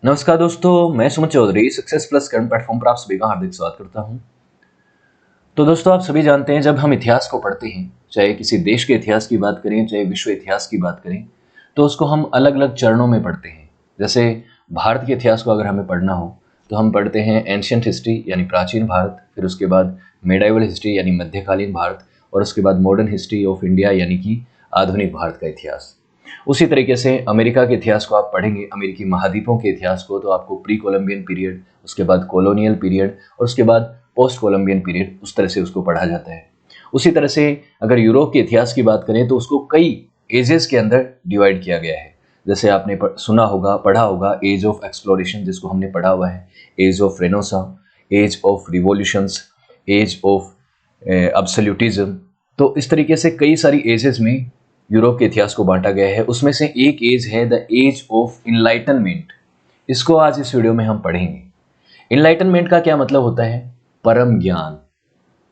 नमस्कार दोस्तों, मैं Sumit Chaudhary success plus current platform पर आप सभी का हार्दिक स्वागत करता हूं। तो दोस्तों, आप सभी जानते हैं जब हम इतिहास को पढ़ते हैं, चाहे किसी देश के इतिहास की बात करें, चाहे विश्व इतिहास की बात करें, तो उसको हम अलग अलग चरणों में पढ़ते हैं। जैसे भारत के इतिहास को अगर हमें पढ़ना हो तो हम पढ़ते हैं एंशियंट हिस्ट्री यानी प्राचीन भारत, फिर उसके बाद मेडाइवल हिस्ट्री यानी मध्यकालीन भारत, और उसके बाद मॉडर्न हिस्ट्री ऑफ इंडिया यानी कि आधुनिक भारत का इतिहास। उसी तरीके से अमेरिका के इतिहास को आप पढ़ेंगे, अमेरिकी महाद्वीपों के इतिहास को, तो आपको प्री कोलंबियन पीरियड, उसके बाद कॉलोनियल पीरियड और उसके बाद पोस्ट कोलंबियन पीरियड, उस तरह से उसको पढ़ा जाता है। उसी तरह से अगर यूरोप के इतिहास की बात करें तो उसको कई एजेस के अंदर डिवाइड किया गया है। जैसे आपने सुना होगा, पढ़ा होगा, एज ऑफ एक्सप्लोरेशन जिसको हमने पढ़ा हुआ है, age of renaissance, age of revolutions, age of absolutism. तो इस तरीके से कई सारी एजेस में यूरोप के इतिहास को बांटा गया है। उसमें से एक एज है द एज ऑफ इनलाइटनमेंट। इसको आज इस वीडियो में हम पढ़ेंगे। इनलाइटनमेंट का क्या मतलब होता है? परम ज्ञान,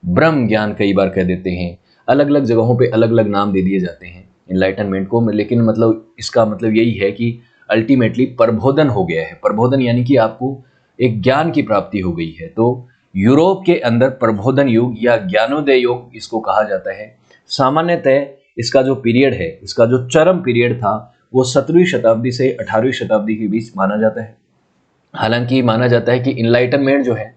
ब्रह्म ज्ञान कई बार कह देते हैं। अलग अलग जगहों पे अलग अलग नाम दे दिए जाते हैं इनलाइटनमेंट को, लेकिन मतलब इसका मतलब यही है कि अल्टीमेटली प्रबोधन हो गया है। प्रबोधन यानी कि आपको एक ज्ञान की प्राप्ति हो गई है। तो यूरोप के अंदर प्रबोधन युग या ज्ञानोदय युग इसको कहा जाता है। सामान्यतः इसका जो पीरियड है, इसका जो चरम पीरियड था, वो 17वीं शताब्दी से 18वीं शताब्दी के बीच माना जाता है। हालांकि माना जाता है कि इनलाइटनमेंट जो है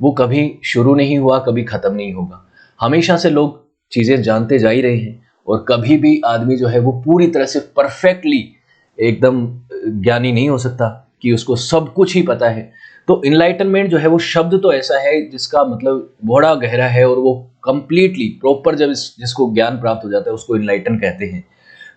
वो कभी शुरू नहीं हुआ, कभी खत्म नहीं होगा। हमेशा से लोग चीजें जानते जा ही रहे हैं और कभी भी आदमी जो है वो पूरी तरह से परफेक्टली एकदम ज्ञानी नहीं हो सकता कि उसको सब कुछ ही पता है। तो इनलाइटनमेंट जो है वो शब्द तो ऐसा है जिसका मतलब बड़ा गहरा है और वो कंप्लीटली प्रॉपर जब जिसको ज्ञान प्राप्त हो जाता है उसको इनलाइटन कहते हैं।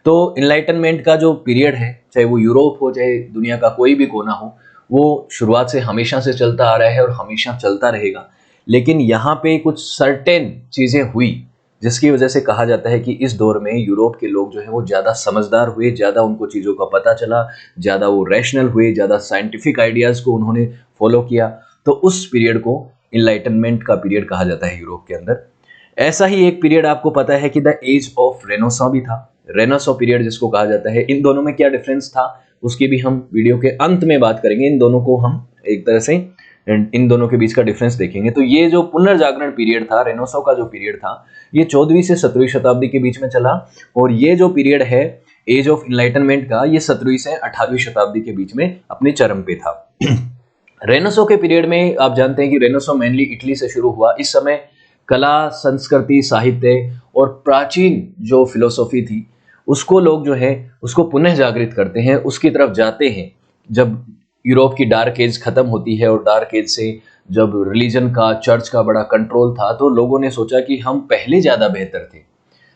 तो इनलाइटनमेंट का जो पीरियड है, चाहे वो यूरोप हो चाहे दुनिया का कोई भी कोना हो, वो शुरुआत से हमेशा से चलता आ रहा है और हमेशा चलता रहेगा। लेकिन यहाँ पे कुछ सर्टेन चीजें हुई जिसकी वजह से कहा जाता है कि इस दौर में यूरोप के लोग जो है वो ज़्यादा समझदार हुए, ज़्यादा उनको चीज़ों का पता चला, ज़्यादा वो रैशनल हुए, ज़्यादा साइंटिफिक आइडियाज़ को उन्होंने फॉलो किया। तो उस पीरियड को इनलाइटनमेंट का पीरियड कहा जाता है यूरोप के अंदर। ऐसा ही एक पीरियड आपको पता है कि द एज ऑफ रेनेसां भी था, रेनेसां पीरियड जिसको कहा जाता है। इन दोनों में क्या डिफरेंस था उसकी भी हम वीडियो के अंत में बात करेंगे। इन दोनों को हम एक तरह से इन दोनों के बीच का डिफरेंस देखेंगे। तो ये जो पुनर्जागरण पीरियड था, रेनेसां का जो पीरियड था, ये 14वीं से 17वीं शताब्दी के बीच में चला। और ये जो पीरियड है एज ऑफ इनलाइटनमेंट का, ये 17वीं से 18वीं शताब्दी के बीच में अपने चरम पे था। रेनेसां के पीरियड में आप जानते हैं कि रेनेसां मेनली इटली से शुरू हुआ। इस समय कला, संस्कृति, साहित्य और प्राचीन जो फिलोसॉफी थी उसको लोग जो है उसको पुनः जागृत करते हैं, उसकी तरफ जाते हैं। जब यूरोप की डार्क एज खत्म होती है और डार्क एज से जब रिलीजन का, चर्च का बड़ा कंट्रोल था, तो लोगों ने सोचा कि हम पहले ज़्यादा बेहतर थे,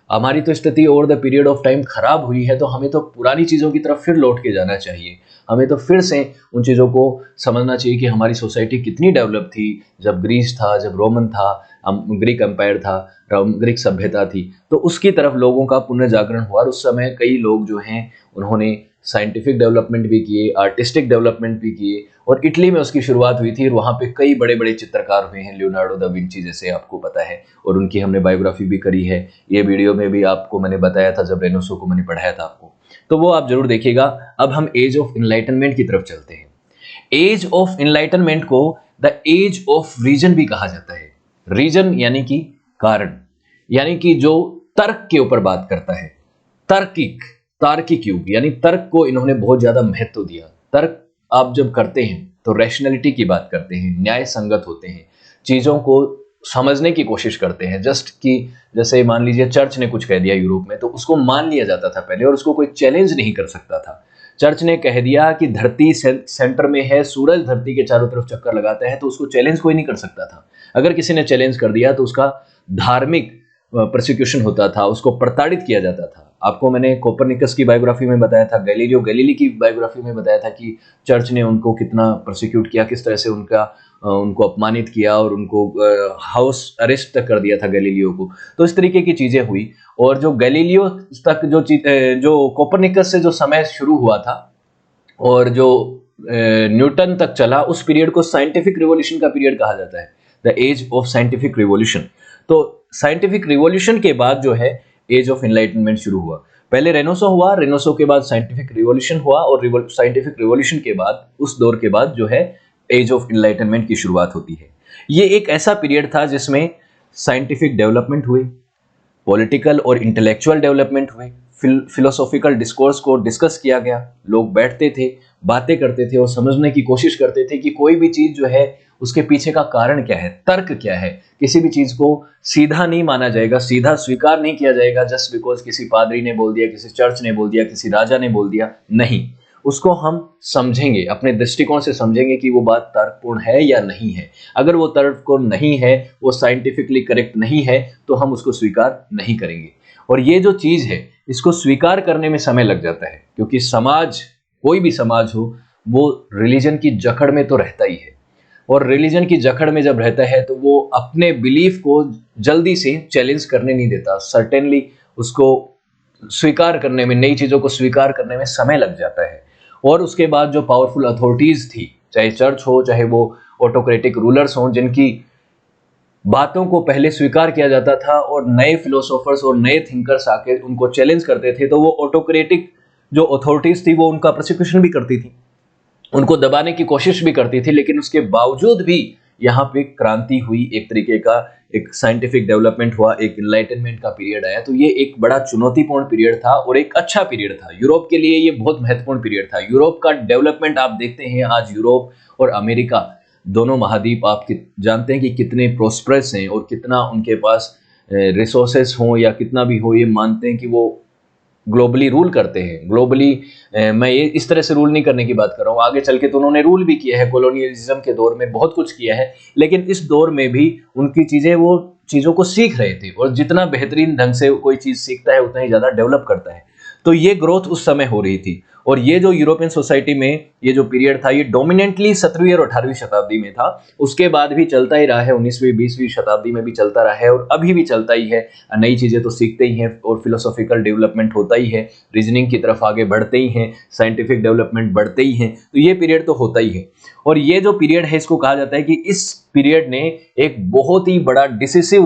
हमारी तो स्थिति over the period of time खराब हुई है, तो हमें तो पुरानी चीज़ों की तरफ फिर लौट के जाना चाहिए। हमें तो फिर से उन चीज़ों को समझना चाहिए कि हमारी सोसाइटी कितनी डेवलप थी जब ग्रीस था, जब रोमन था, ग्रीक एम्पायर था, ग्रीक सभ्यता थी। तो उसकी तरफ लोगों का पुनर्जागरण हुआ। और उस समय कई लोग जो हैं उन्होंने साइंटिफिक डेवलपमेंट भी किए, आर्टिस्टिक डेवलपमेंट भी किए, और इटली में उसकी शुरुआत हुई थी। और वहाँ पे कई बड़े बड़े चित्रकार हुए हैं, लियोनार्डो दा विंची जैसे, आपको पता है, और उनकी हमने बायोग्राफी भी करी है। ये वीडियो में भी आपको मैंने बताया था जब रेनेसां को मैंने पढ़ाया था आपको, तो वो आप जरूर देखिएगा। अब हम एज ऑफ इनलाइटनमेंट की तरफ चलते हैं। एज ऑफ इनलाइटनमेंट को द एज ऑफ रीजन भी कहा जाता है। रीजन यानी कि कारण, यानी कि जो तर्क के ऊपर बात करता है, तार्किक युग, यानी तर्क को इन्होंने बहुत ज्यादा महत्व दिया। तर्क आप जब करते हैं तो रैशनैलिटी की बात करते हैं, न्याय संगत होते हैं, चीजों को समझने की कोशिश करते हैं। जस्ट कि जैसे मान लीजिए चर्च ने कुछ कह दिया यूरोप में, तो उसको मान लिया जाता था पहले और उसको कोई चैलेंज नहीं कर सकता था। चर्च ने कह दिया कि धरती सेंटर में है, सूरज धरती के चारों तरफ चक्कर लगाता है, तो उसको चैलेंज कोई नहीं कर सकता था। अगर किसी ने चैलेंज कर दिया तो उसका धार्मिक प्रोसिक्यूशन होता था, उसको प्रताड़ित किया जाता था। आपको मैंने कोपरनिकस की बायोग्राफी में बताया था, गैलीलियो गैलीली की बायोग्राफी में बताया था कि चर्च ने उनको कितना प्रोसिक्यूट किया, किस तरह से उनको अपमानित किया और उनको हाउस अरेस्ट तक कर दिया था गैलीलियो को। तो इस तरीके की चीजें हुई। और जो गैलीलियो तक जो कोपरनिकस से जो समय शुरू हुआ था और जो न्यूटन तक चला, उस पीरियड को साइंटिफिक रिवॉल्यूशन का पीरियड कहा जाता है, the age of scientific revolution. तो साइंटिफिक रिवॉल्यूशन के बाद जो है एज ऑफ एनलाइटनमेंट शुरू हुआ। पहले रेनेसां हुआ, रेनेसां के बाद साइंटिफिक रिवॉल्यूशन हुआ, और साइंटिफिक रिवॉल्यूशन के बाद, उस दौर के बाद जो है एज ऑफ इनलाइटनमेंट की शुरुआत होती है। ये एक ऐसा पीरियड था जिसमें साइंटिफिक डेवलपमेंट हुए, पॉलिटिकल और इंटेलेक्चुअल डेवलपमेंट हुए, फिलोसॉफिकल डिस्कोर्स को डिस्कस किया गया, लोग बैठते थे, बातें करते थे और समझने की कोशिश करते थे कि कोई भी चीज जो है उसके पीछे का कारण क्या है, तर्क क्या है। किसी भी चीज को सीधा नहीं माना जाएगा, सीधा स्वीकार नहीं किया जाएगा जस्ट बिकॉज किसी पादरी ने बोल दिया, किसी चर्च ने बोल दिया, किसी राजा ने बोल दिया, नहीं। उसको हम समझेंगे, अपने दृष्टिकोण से समझेंगे कि वो बात तर्कपूर्ण है या नहीं है। अगर वो तर्कपूर्ण नहीं है, वो साइंटिफिकली करेक्ट नहीं है, तो हम उसको स्वीकार नहीं करेंगे। और ये जो चीज है, इसको स्वीकार करने में समय लग जाता है, क्योंकि समाज, कोई भी समाज हो, वो रिलीजन की जकड़ में तो रहता ही है। और रिलीजन की जकड़ में जब रहता है तो वो अपने बिलीफ को जल्दी से चैलेंज करने नहीं देता। सर्टेनली उसको स्वीकार करने में, नई चीजों को स्वीकार करने में समय लग जाता है। और उसके बाद जो पावरफुल अथॉरिटीज थी, चाहे चर्च हो, चाहे वो ऑटोक्रेटिक रूलर्स हों, जिनकी बातों को पहले स्वीकार किया जाता था और नए फिलोसोफर्स और नए थिंकर्स आके उनको चैलेंज करते थे, तो वो ऑटोक्रेटिक जो अथॉरिटीज थी वो उनका प्रोसिक्यूशन भी करती थी, उनको दबाने की कोशिश भी करती थी। लेकिन उसके बावजूद भी यहाँ पे क्रांति हुई, एक तरीके का एक साइंटिफिक डेवलपमेंट हुआ, एक इनलाइटनमेंट का पीरियड आया। तो ये एक बड़ा चुनौतीपूर्ण पीरियड था और एक अच्छा पीरियड था यूरोप के लिए। ये बहुत महत्वपूर्ण पीरियड था। यूरोप का डेवलपमेंट आप देखते हैं, आज यूरोप और अमेरिका दोनों महाद्वीप आप जानते हैं कि कितने प्रोस्परस हैं और कितना उनके पास रिसोर्सेस हों या कितना भी हो, ये मानते हैं कि वो ग्लोबली रूल करते हैं। ग्लोबली मैं ये इस तरह से रूल नहीं करने की बात कर रहा हूँ, आगे चल के तो उन्होंने रूल भी किया है, कॉलोनियलिज्म के दौर में बहुत कुछ किया है, लेकिन इस दौर में भी उनकी चीजें, वो चीजों को सीख रहे थे। और जितना बेहतरीन ढंग से कोई चीज सीखता है उतना ही ज्यादा डेवलप करता है। तो ये ग्रोथ उस समय हो रही थी। और ये जो यूरोपियन सोसाइटी में ये जो पीरियड था, ये डोमिनेंटली 17वीं और 18वीं शताब्दी में था। उसके बाद भी चलता ही रहा है, 19वीं 20वीं शताब्दी में भी चलता रहा है और अभी भी चलता ही है। नई चीजें तो सीखते ही हैं और फिलोसॉफिकल डेवलपमेंट होता ही है, रीजनिंग की तरफ आगे बढ़ते ही हैं, साइंटिफिक डेवलपमेंट बढ़ते ही हैं। तो ये पीरियड तो होता ही है। और ये जो पीरियड है, इसको कहा जाता है कि इस पीरियड ने एक बहुत ही बड़ा डिसिसिव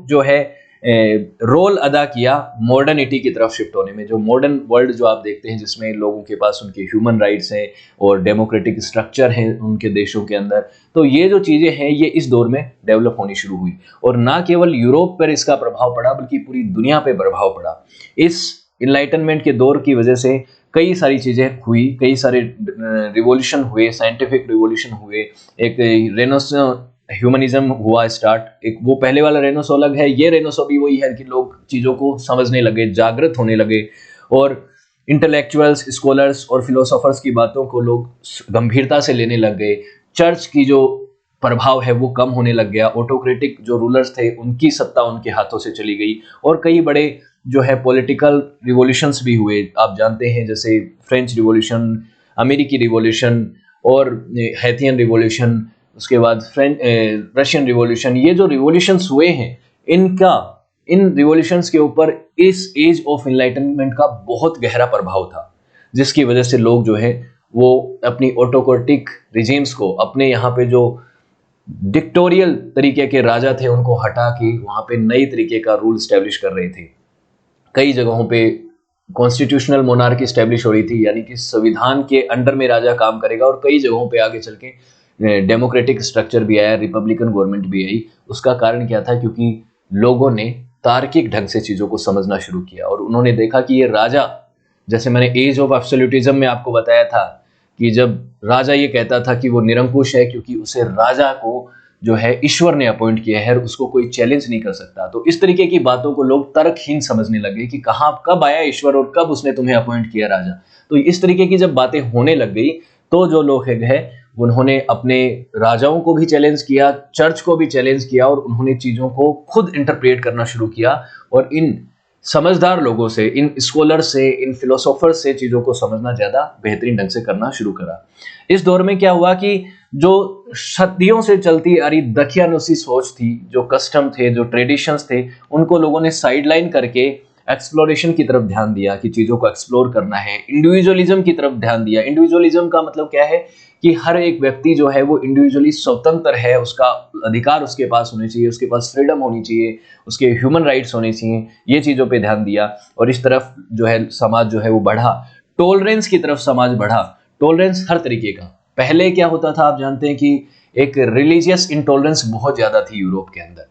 जो है रोल अदा किया मॉडर्निटी की तरफ शिफ्ट होने में। जो मॉडर्न वर्ल्ड जो आप देखते हैं, जिसमें लोगों के पास उनके ह्यूमन राइट्स हैं और डेमोक्रेटिक स्ट्रक्चर है उनके देशों के अंदर, तो ये जो चीजें हैं ये इस दौर में डेवलप होनी शुरू हुई। और ना केवल यूरोप पर इसका प्रभाव पड़ा, बल्कि पूरी दुनिया पर प्रभाव पड़ा। इस इनलाइटनमेंट के दौर की वजह से कई सारी चीजें हुई, कई सारे रिवॉल्यूशन हुए, साइंटिफिक रिवॉल्यूशन हुए। एक रेनेसां ह्यूमनिज्म हुआ स्टार्ट, एक वो पहले वाला रेनेसां अलग है, ये रेनेसां भी वही है कि लोग चीज़ों को समझने लगे, जागृत होने लगे और इंटेलेक्चुअल्स, स्कॉलर्स और फिलोसोफर्स की बातों को लोग गंभीरता से लेने लग गए। चर्च की जो प्रभाव है वो कम होने लग गया। ऑटोक्रेटिक जो रूलर्स थे उनकी सत्ता उनके हाथों से चली गई और कई बड़े जो है पॉलिटिकल रिवॉल्यूशंस भी हुए। आप जानते हैं जैसे फ्रेंच रिवॉल्यूशन, अमेरिकी रिवॉल्यूशन और हैथियन रिवॉल्यूशन, उसके बाद रशियन रिवॉल्यूशन। ये जो रिवॉल्यूशंस हुए हैं, इन रिवॉल्यूशंस के ऊपर इस एज ऑफ इनलाइटनमेंट का बहुत गहरा प्रभाव था, जिसकी वजह से लोग जो है वो अपनी ऑटोक्रेटिक रिजीम्स को, अपने यहाँ पे जो डिक्टोरियल तरीके के राजा थे उनको हटा के वहाँ पे नई तरीके का रूल स्टैब्लिश कर रहे थे। कई जगहों पे कॉन्स्टिट्यूशनल मोनार्की स्टैब्लिश हो रही थी, यानी कि संविधान के अंडर में राजा काम करेगा। और कई जगहों पे आगे चल के डेमोक्रेटिक स्ट्रक्चर भी आया, रिपब्लिकन गवर्नमेंट भी आई। उसका कारण क्या था? क्योंकि लोगों ने तार्किक ढंग से चीज़ों को समझना शुरू किया और उन्होंने देखा कि ये राजा, जैसे मैंने एज ऑफ एब्सोल्यूटिज्म में आपको बताया था कि जब राजा ये कहता था कि वो निरंकुश है क्योंकि उसे राजा को जो है ईश्वर ने अपॉइंट किया है, उसको कोई चैलेंज नहीं कर सकता। तो इस तरीके की बातों को लोग तर्कहीन समझने लगे कि कहाँ कब आया ईश्वर और कब उसने तुम्हें अपॉइंट किया राजा। तो इस तरीके की जब बातें होने लग गई तो जो लोग हैं उन्होंने अपने राजाओं को भी चैलेंज किया, चर्च को भी चैलेंज किया और उन्होंने चीज़ों को खुद इंटरप्रेट करना शुरू किया। और इन समझदार लोगों से, इन स्कॉलर से, इन फिलोसोफर्स से चीज़ों को समझना ज़्यादा बेहतरीन ढंग से करना शुरू करा। इस दौर में क्या हुआ कि जो सदियों से चलती आ रही दकियानुसी सोच थी, जो कस्टम थे, जो ट्रेडिशंस थे, उनको लोगों ने साइडलाइन करके एक्सप्लोरेशन की तरफ ध्यान दिया कि चीज़ों को एक्सप्लोर करना है। इंडिविजुअलिज्म की तरफ ध्यान दिया। इंडिविजुअलिज्म का मतलब क्या है कि हर एक व्यक्ति जो है वो इंडिविजुअली स्वतंत्र है, उसका अधिकार उसके पास होने चाहिए, उसके पास फ्रीडम होनी चाहिए, उसके ह्यूमन राइट्स होने चाहिए। ये चीज़ों पे ध्यान दिया और इस तरफ जो है समाज जो है वो बढ़ा। टॉलरेंस की तरफ समाज बढ़ा। टॉलरेंस हर तरीके का। पहले क्या होता था आप जानते हैं कि एक रिलीजियस इंटॉलरेंस बहुत ज़्यादा थी यूरोप के अंदर।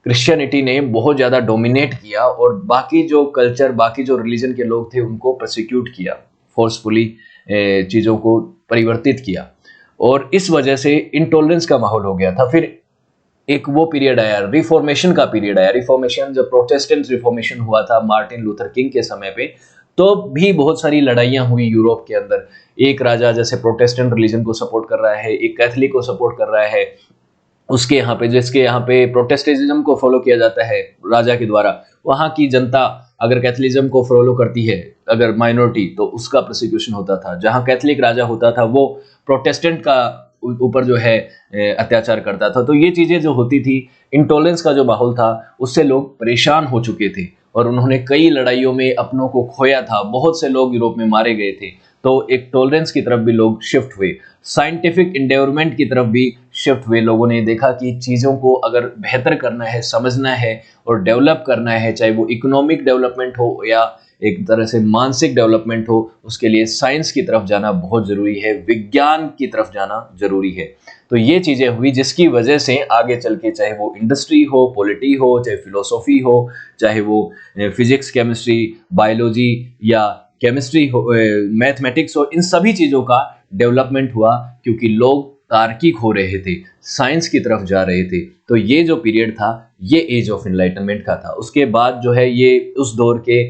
क्रिश्चियनिटी ने बहुत ज़्यादा डोमिनेट किया और बाकी जो कल्चर, बाकी जो रिलीजन के लोग थे उनको प्रोसिक्यूट किया, फोर्सफुली चीज़ों को परिवर्तित किया और इस वजह से इंटॉलरेंस का माहौल हो गया था। फिर एक वो पीरियड आया, रिफॉर्मेशन का पीरियड आया। रिफॉर्मेशन जब प्रोटेस्टेंट रिफॉर्मेशन हुआ था मार्टिन लूथर किंग के समय पे, तो भी बहुत सारी लड़ाइयाँ हुई यूरोप के अंदर। एक राजा जैसे प्रोटेस्टेंट रिलीजन को सपोर्ट कर रहा है, एक कैथलिक को सपोर्ट कर रहा है, उसके यहाँ पे जिसके यहाँ पे प्रोटेस्टेंटिज्म को फॉलो किया जाता है राजा के द्वारा, वहाँ की जनता अगर कैथलिज्म को फॉलो करती है, अगर माइनॉरिटी, तो उसका प्रोसिक्यूशन होता था। जहाँ कैथलिक राजा होता था वो प्रोटेस्टेंट का ऊपर जो है अत्याचार करता था। तो ये चीज़ें जो होती थी, इंटॉलरेंस का जो माहौल था, उससे लोग परेशान हो चुके थे और उन्होंने कई लड़ाइयों में अपनों को खोया था। बहुत से लोग यूरोप में मारे गए थे। तो एक टॉलरेंस की तरफ भी लोग शिफ्ट हुए, साइंटिफिक एंडेवरमेंट की तरफ भी शिफ्ट हुए। लोगों ने देखा कि चीज़ों को अगर बेहतर करना है, समझना है और डेवलप करना है, चाहे वो इकोनॉमिक डेवलपमेंट हो या एक तरह से मानसिक डेवलपमेंट हो, उसके लिए साइंस की तरफ जाना बहुत ज़रूरी है, विज्ञान की तरफ जाना ज़रूरी है। तो ये चीज़ें हुई जिसकी वजह से आगे चल के चाहे वो इंडस्ट्री हो, पॉलिटी हो, चाहे फिलोसॉफी हो, चाहे वो फिजिक्स, केमिस्ट्री, बायोलॉजी या केमिस्ट्री हो, मैथमेटिक्स हो, इन सभी चीज़ों का डेवलपमेंट हुआ क्योंकि लोग तार्किक हो रहे थे, साइंस की तरफ जा रहे थे। तो ये जो पीरियड था ये एज ऑफ एनलाइटनमेंट का था। उसके बाद जो है ये उस दौर के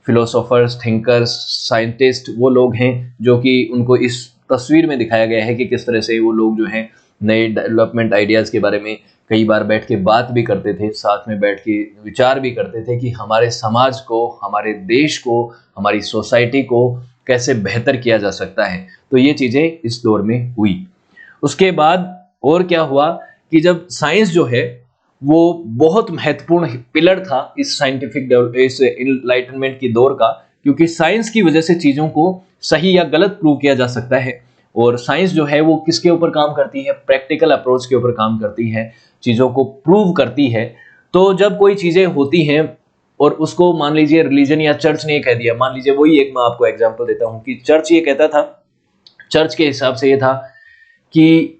फिलोसोफर्स, थिंकर्स, साइंटिस्ट वो लोग हैं जो कि उनको इस तस्वीर में दिखाया गया है कि किस तरह से वो लोग जो हैं नए डेवलपमेंट आइडियाज़ के बारे में कई बार बैठ के बात भी करते थे, साथ में बैठ के विचार भी करते थे कि हमारे समाज को, हमारे देश को, हमारी सोसाइटी को कैसे बेहतर किया जा सकता है। तो ये चीज़ें इस दौर में हुई। उसके बाद और क्या हुआ कि जब साइंस जो है वो बहुत महत्वपूर्ण पिलर था इस साइंटिफिक इस इनलाइटनमेंट की दौर का, क्योंकि साइंस की वजह से चीज़ों को सही या गलत प्रूव किया जा सकता है। और साइंस जो है वो किसके ऊपर काम करती है? प्रैक्टिकल अप्रोच के ऊपर काम करती है, चीज़ों को प्रूव करती है। तो जब कोई चीज़ें होती हैं और उसको मान लीजिए रिलीजन या चर्च ने कह दिया, मान लीजिए वही एक मैं आपको एग्जांपल देता हूँ कि चर्च ये कहता था, चर्च के हिसाब से ये था कि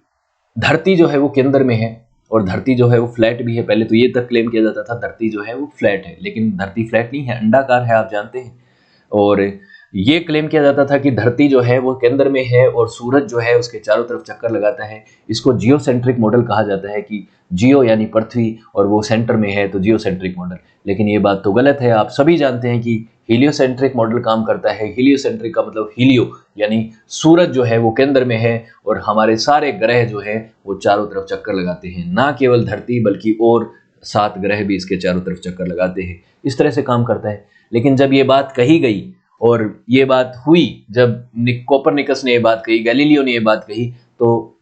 धरती जो है वो केंद्र में है और धरती जो है वो फ्लैट भी है। पहले तो ये तक क्लेम किया जाता था धरती जो है वो फ्लैट है, लेकिन धरती फ्लैट नहीं है, अंडाकार है, आप जानते हैं। और ये क्लेम किया जाता था कि धरती जो है वो केंद्र में है और सूरज जो है उसके चारों तरफ चक्कर लगाता है। इसको जियोसेंट्रिक मॉडल कहा जाता है कि जियो यानी पृथ्वी और वो सेंटर में है, तो जियोसेंट्रिक मॉडल। लेकिन ये बात तो गलत है। आप सभी जानते हैं कि हीलियोसेंट्रिक मॉडल काम करता है। हीलियोसेंट्रिक का मतलब हीलियो यानी सूरज जो है वो केंद्र में है और हमारे सारे ग्रह जो है वो चारों तरफ चक्कर लगाते हैं। ना केवल धरती बल्कि और 7 ग्रह भी इसके चारों तरफ चक्कर लगाते हैं। इस तरह से काम करता है। लेकिन जब ये बात कही गई और ये बात हुई, जब कोपरनिकस ने ये बात कही, गैलीलियो ने ये बात कही, तो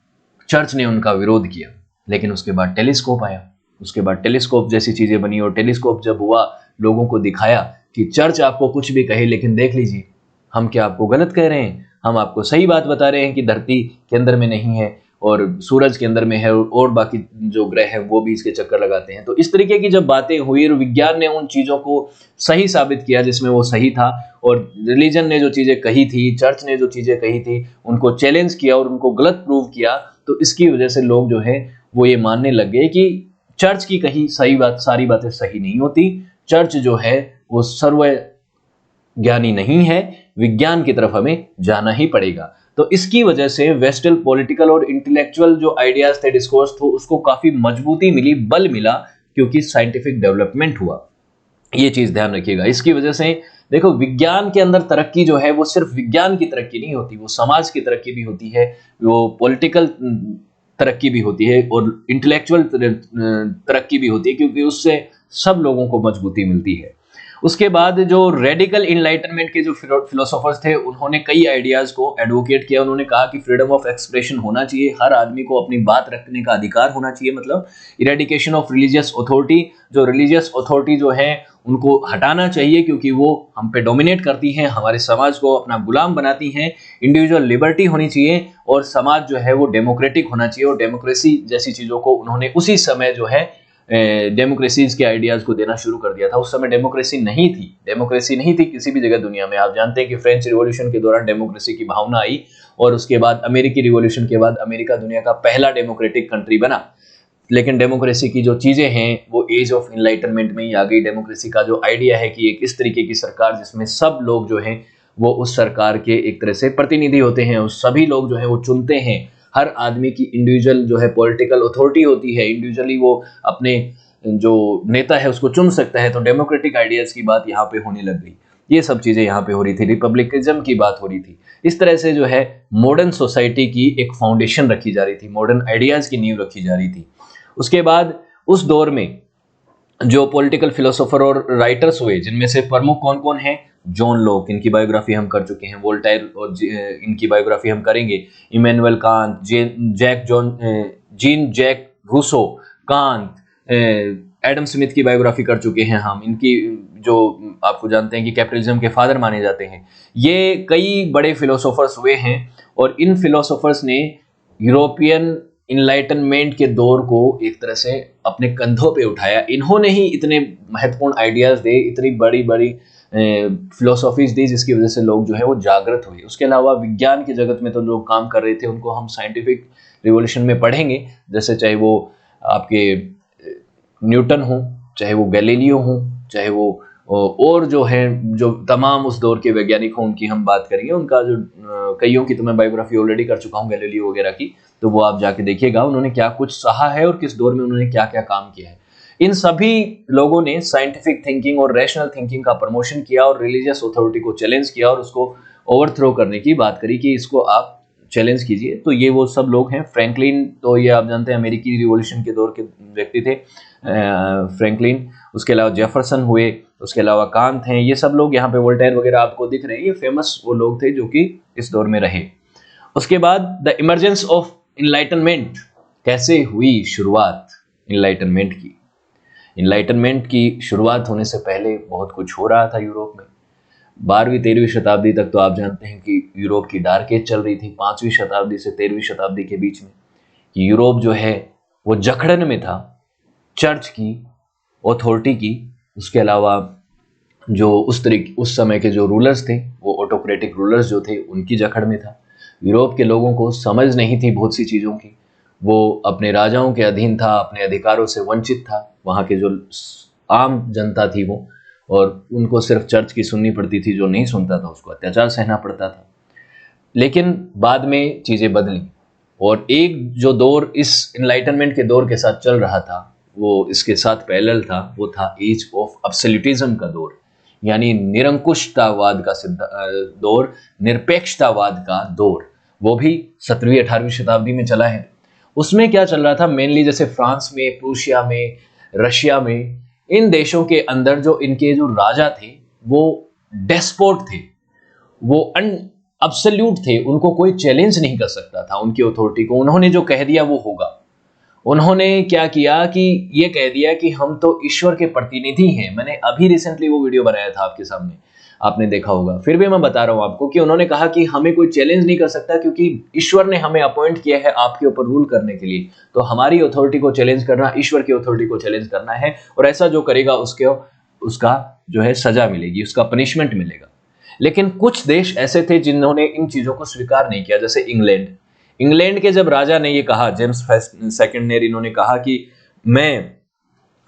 चर्च ने उनका विरोध किया। लेकिन उसके बाद टेलीस्कोप आया, उसके बाद टेलीस्कोप जैसी चीज़ें बनी और टेलीस्कोप जब हुआ, लोगों को दिखाया कि चर्च आपको कुछ भी कहे लेकिन देख लीजिए हम क्या आपको गलत कह रहे हैं, हम आपको सही बात बता रहे हैं कि धरती के अंदर में नहीं है और सूरज के अंदर में है और बाकी जो ग्रह हैं वो भी इसके चक्कर लगाते हैं। तो इस तरीके की जब बातें हुई और विज्ञान ने उन चीज़ों को सही साबित किया जिसमें वो सही था, और रिलीजन ने जो चीज़ें कही थी, चर्च ने जो चीज़ें कही थी, उनको चैलेंज किया और उनको गलत प्रूव किया, तो इसकी वजह से लोग जो है वो ये मानने लग गए कि चर्च की कही सही बात, सारी बातें सही नहीं होती। चर्च जो है वो सर्व ज्ञानी नहीं है, विज्ञान की तरफ हमें जाना ही पड़ेगा। तो इसकी वजह से वेस्टर्न पॉलिटिकल और इंटेलेक्चुअल जो आइडियाज थे, डिस्कोर्स थे, उसको काफी मजबूती मिली, बल मिला, क्योंकि साइंटिफिक डेवलपमेंट हुआ। ये चीज ध्यान रखिएगा। इसकी वजह से देखो, विज्ञान के अंदर तरक्की जो है वो सिर्फ विज्ञान की तरक्की नहीं होती, वो समाज की तरक्की भी होती है, वो पॉलिटिकल तरक्की भी होती है और इंटेलेक्चुअल तरक्की भी होती है, क्योंकि उससे सब लोगों को मजबूती मिलती है। उसके बाद जो रेडिकल इनलाइटनमेंट के जो फिलोसोफर्स थे, उन्होंने कई आइडियाज को एडवोकेट किया। उन्होंने कहा कि फ्रीडम ऑफ एक्सप्रेशन होना चाहिए, हर आदमी को अपनी बात रखने का अधिकार होना चाहिए, मतलब इरेडिकेशन ऑफ रिलीजियस अथॉरिटी, जो रिलीजियस अथॉरिटी जो है उनको हटाना चाहिए क्योंकि वो हम पे डोमिनेट करती हैं, हमारे समाज को अपना गुलाम बनाती हैं। इंडिविजुअल लिबर्टी होनी चाहिए और समाज जो है वो डेमोक्रेटिक होना चाहिए, और डेमोक्रेसी जैसी चीज़ों को उन्होंने उसी समय जो है डेमोक्रेसीज के आइडियाज को देना शुरू कर दिया था। उस समय डेमोक्रेसी नहीं थी किसी भी जगह दुनिया में। आप जानते हैं कि फ्रेंच रिवॉल्यूशन के दौरान डेमोक्रेसी की भावना आई, और उसके बाद अमेरिकी रिवॉल्यूशन के बाद अमेरिका दुनिया का पहला डेमोक्रेटिक कंट्री बना। लेकिन डेमोक्रेसी की जो चीज़ें हैं वो एज ऑफ इनलाइटनमेंट में ही आ गई। डेमोक्रेसी का जो आइडिया है कि एक इस तरीके की सरकार जिसमें सब लोग जो हैं वो उस सरकार के एक तरह से प्रतिनिधि होते हैं, उस सभी लोग जो है वो चुनते हैं, हर आदमी की इंडिविजुअल जो है पॉलिटिकल अथॉरिटी होती है, इंडिविजुअली वो अपने जो नेता है उसको चुन सकता है। तो डेमोक्रेटिक आइडियाज़ की बात यहाँ पे होने लग गई, ये सब चीज़ें यहाँ पे हो रही थी, रिपब्लिकनिज्म की बात हो रही थी। इस तरह से जो है मॉडर्न सोसाइटी की एक फाउंडेशन रखी जा रही थी, मॉडर्न आइडियाज़ की नींव रखी जा रही थी। उसके बाद उस दौर में जो पॉलिटिकल फिलोसोफर और राइटर्स हुए, जिनमें से प्रमुख कौन कौन हैं? जॉन लॉक, इनकी बायोग्राफी हम कर चुके हैं। वोल्टेयर और इनकी बायोग्राफी हम करेंगे। Immanuel Kant, Jean Jacques Rousseau, Kant, Adam Smith की बायोग्राफी कर चुके हैं हम। इनकी जो आपको जानते हैं कि कैपिटलिज्म के फादर माने जाते हैं। ये कई बड़े फिलोसोफर्स हुए हैं, और इन फिलोसोफर्स ने यूरोपियन इनलाइटनमेंट के दौर को एक तरह से अपने कंधों पे उठाया। इन्होंने ही इतने महत्वपूर्ण आइडियाज दे, इतनी बड़ी बड़ी फिलोसॉफीज दी, जिसकी वजह से लोग जो है वो जागृत हुए। उसके अलावा विज्ञान के जगत में तो लोग काम कर रहे थे, उनको हम साइंटिफिक रिवॉल्यूशन में पढ़ेंगे, जैसे चाहे वो आपके न्यूटन हो, चाहे वो गैलीलियो हो, चाहे वो और जो है जो तमाम उस दौर के वैज्ञानिक हों, उनकी हम बात करेंगे। उनका जो कईयों की तो मैं बायोग्राफी ऑलरेडी कर चुका हूँ गैलीलियो वगैरह की, तो वो आप जाके देखिएगा उन्होंने क्या कुछ सहा है और किस दौर में उन्होंने क्या क्या काम किया है। इन सभी लोगों ने साइंटिफिक थिंकिंग और रैशनल थिंकिंग का प्रमोशन किया और रिलीजियस अथॉरिटी को चैलेंज किया और उसको ओवरथ्रो करने की बात करी कि इसको आप चैलेंज कीजिए। तो ये वो सब लोग हैं। फ्रैंकलिन, तो ये आप जानते हैं अमेरिकी रिवॉल्यूशन के दौर के व्यक्ति थे, फ्रैंकलिन। उसके अलावा जेफरसन हुए, उसके अलावा कांत हैं। ये सब लोग यहाँ पे, वोल्टेयर वगैरह आपको दिख रहे हैं, ये फेमस वो लोग थे जो कि इस दौर में रहे। उसके बाद द इमरजेंस ऑफ इनलाइटनमेंट, कैसे हुई शुरुआत इनलाइटनमेंट की? इनलाइटनमेंट की शुरुआत होने से पहले बहुत कुछ हो रहा था यूरोप में। 12वीं-13वीं शताब्दी तक तो आप जानते हैं कि यूरोप की डार्क एज चल रही थी। 5वीं शताब्दी से 13वीं शताब्दी के बीच में कि यूरोप जो है वो जकड़न में था, चर्च की, अथॉरिटी की। उसके अलावा जो उस समय के जो रूलर्स थे, वो ऑटोक्रेटिक रूलर्स जो थे, उनकी जकड़ में था। यूरोप के लोगों को समझ नहीं थी बहुत सी चीज़ों की, वो अपने राजाओं के अधीन था, अपने अधिकारों से वंचित था। वहाँ के जो आम जनता थी वो, और उनको सिर्फ चर्च की सुननी पड़ती थी, जो नहीं सुनता था उसको अत्याचार सहना पड़ता था। लेकिन बाद में चीज़ें बदली, और एक जो दौर इस इनलाइटनमेंट के दौर के साथ चल रहा था, वो इसके साथ पैरेलल था, वो था एज ऑफ एब्सोल्यूटिज्म का दौर, यानी निरंकुशतावाद का दौर, निरपेक्षतावाद का दौर। वो भी 17वीं-18वीं शताब्दी में चला है। उसमें क्या चल रहा था? मेनली जैसे फ्रांस में, प्रूशिया में, रशिया में, इन देशों के अंदर जो इनके जो राजा थे वो डेस्पोट थे, वो अब्सोल्यूट थे, उनको कोई चैलेंज नहीं कर सकता था उनकी अथॉरिटी को। उन्होंने जो कह दिया वो होगा। उन्होंने क्या किया कि ये कह दिया कि हम तो ईश्वर के प्रतिनिधि हैं। मैंने अभी रिसेंटली वो वीडियो बनाया था आपके सामने, आपने देखा होगा। फिर भी मैं बता रहा हूं आपको कि उन्होंने कहा कि हमें कोई चैलेंज नहीं कर सकता, क्योंकि ईश्वर ने हमें अपॉइंट किया है आपके ऊपर रूल करने के लिए। तो हमारी अथॉरिटी को चैलेंज करना, ईश्वर की अथॉरिटी को चैलेंज करना है, और ऐसा जो करेगा उसका जो है सजा मिलेगी, उसका पनिशमेंट मिलेगा। लेकिन कुछ देश ऐसे थे जिन्होंने इन चीजों को स्वीकार नहीं किया, जैसे इंग्लैंड के जब राजा ने ये कहा, जेम्स सेकंड ने, इन्होंने कहा कि मैं,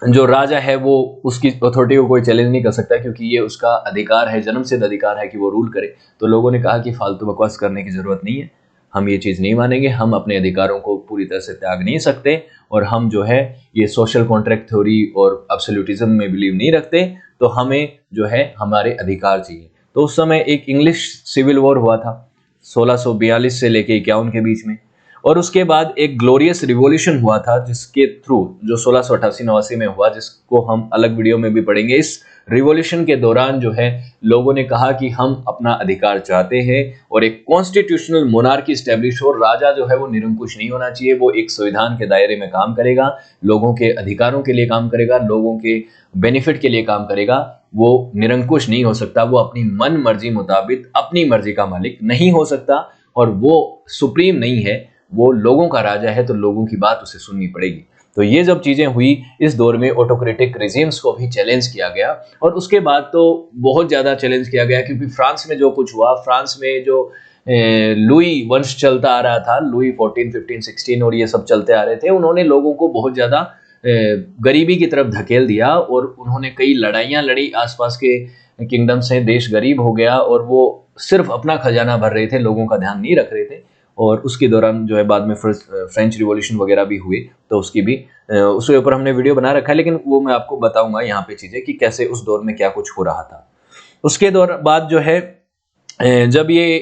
जो राजा है वो, उसकी अथॉरिटी को कोई चैलेंज नहीं कर सकता, क्योंकि ये उसका अधिकार है, जन्मसिद्ध अधिकार है कि वो रूल करे। तो लोगों ने कहा कि फालतू बकवास करने की जरूरत नहीं है, हम ये चीज़ नहीं मानेंगे, हम अपने अधिकारों को पूरी तरह से त्याग नहीं सकते, और हम जो है ये सोशल कॉन्ट्रैक्ट थ्योरी और एब्सोल्यूटिज्म में बिलीव नहीं रखते, तो हमें जो है हमारे अधिकार चाहिए। तो उस समय एक इंग्लिश सिविल वॉर हुआ था 1642 से लेके 51 के बीच में, और उसके बाद एक ग्लोरियस रिवॉल्यूशन हुआ था, जिसके थ्रू, जो 1688-89 में हुआ, जिसको हम अलग वीडियो में भी पढ़ेंगे। इस रिवॉल्यूशन के दौरान जो है लोगों ने कहा कि हम अपना अधिकार चाहते हैं और एक कॉन्स्टिट्यूशनल मोनार्की स्टैब्लिश हो। राजा जो है वो निरंकुश नहीं होना चाहिए, वो एक संविधान के दायरे में काम करेगा, लोगों के अधिकारों के लिए काम करेगा, लोगों के बेनिफिट के लिए काम करेगा, वो निरंकुश नहीं हो सकता, वो अपनी मन मर्जी मुताबिक अपनी मर्जी का मालिक नहीं हो सकता और वो सुप्रीम नहीं है, वो लोगों का राजा है, तो लोगों की बात उसे सुननी पड़ेगी। तो ये जब चीजें हुई, इस दौर में ऑटोक्रेटिक रिजीम्स को भी चैलेंज किया गया और उसके बाद तो बहुत ज्यादा चैलेंज किया गया, क्योंकि फ्रांस में जो कुछ हुआ, फ्रांस में जो लुई वंश चलता आ रहा था, लुई 14, 15, 16 और ये सब चलते आ रहे थे, उन्होंने लोगों को बहुत ज्यादा गरीबी की तरफ धकेल दिया और उन्होंने कई लड़ाइयां लड़ी, आसपास के किंगडम से देश गरीब हो गया और वो सिर्फ अपना खजाना भर रहे थे, लोगों का ध्यान नहीं रख रहे थे। और उसके दौरान जो है बाद में फ्रेंच रिवॉल्यूशन वगैरह भी हुए, तो उसकी भी उसके ऊपर हमने वीडियो बना रखा है, लेकिन वो मैं आपको बताऊंगा यहाँ पे चीजें कि कैसे उस दौर में क्या कुछ हो रहा था। उसके दौर बाद जो है जब ये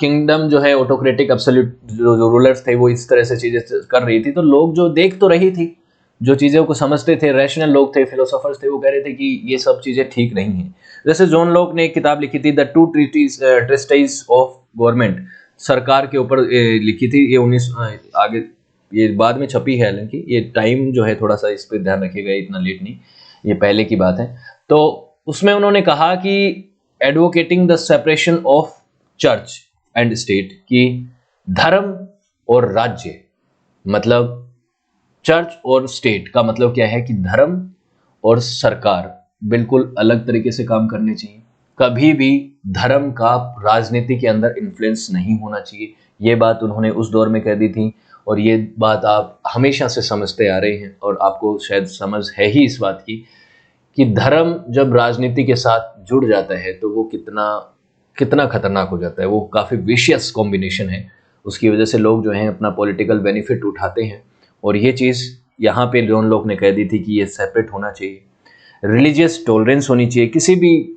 किंगडम जो है ऑटोक्रेटिक एब्सोल्यूट जो रूलर्स थे वो इस तरह से चीजें कर रही थी, तो लोग जो देख तो रही थी, जो चीज़ों को समझते थे, रैशनल लोग थे, फिलोसोफर्स थे, वो कह रहे थे कि ये सब चीज़ें ठीक नहीं हैं। जैसे जॉन लॉक ने एक किताब लिखी थी, द टू ट्रिस्टाइज ऑफ गवर्नमेंट, सरकार के ऊपर लिखी थी, ये 19 आगे ये बाद में छपी है, हालांकि ये टाइम जो है थोड़ा सा इस पर ध्यान रखिएगा, इतना लेट नहीं, ये पहले की बात है। तो उसमें उन्होंने कहा कि advocating the separation of church and state, कि धर्म और राज्य, मतलब चर्च और स्टेट का मतलब क्या है कि धर्म और सरकार बिल्कुल अलग तरीके से काम करने चाहिए, कभी भी धर्म का राजनीति के अंदर इन्फ्लुएंस नहीं होना चाहिए। ये बात उन्होंने उस दौर में कह दी थी और ये बात आप हमेशा से समझते आ रहे हैं और आपको शायद समझ है ही इस बात की कि धर्म जब राजनीति के साथ जुड़ जाता है तो वो कितना कितना खतरनाक हो जाता है, वो काफ़ी विशियस कॉम्बिनेशन है। उसकी वजह से लोग जो हैं अपना पॉलिटिकल बेनिफिट उठाते हैं और ये चीज़ यहाँ पे जॉन लॉक ने कह दी थी कि ये सेपरेट होना चाहिए। रिलीजियस टॉलरेंस होनी चाहिए, किसी भी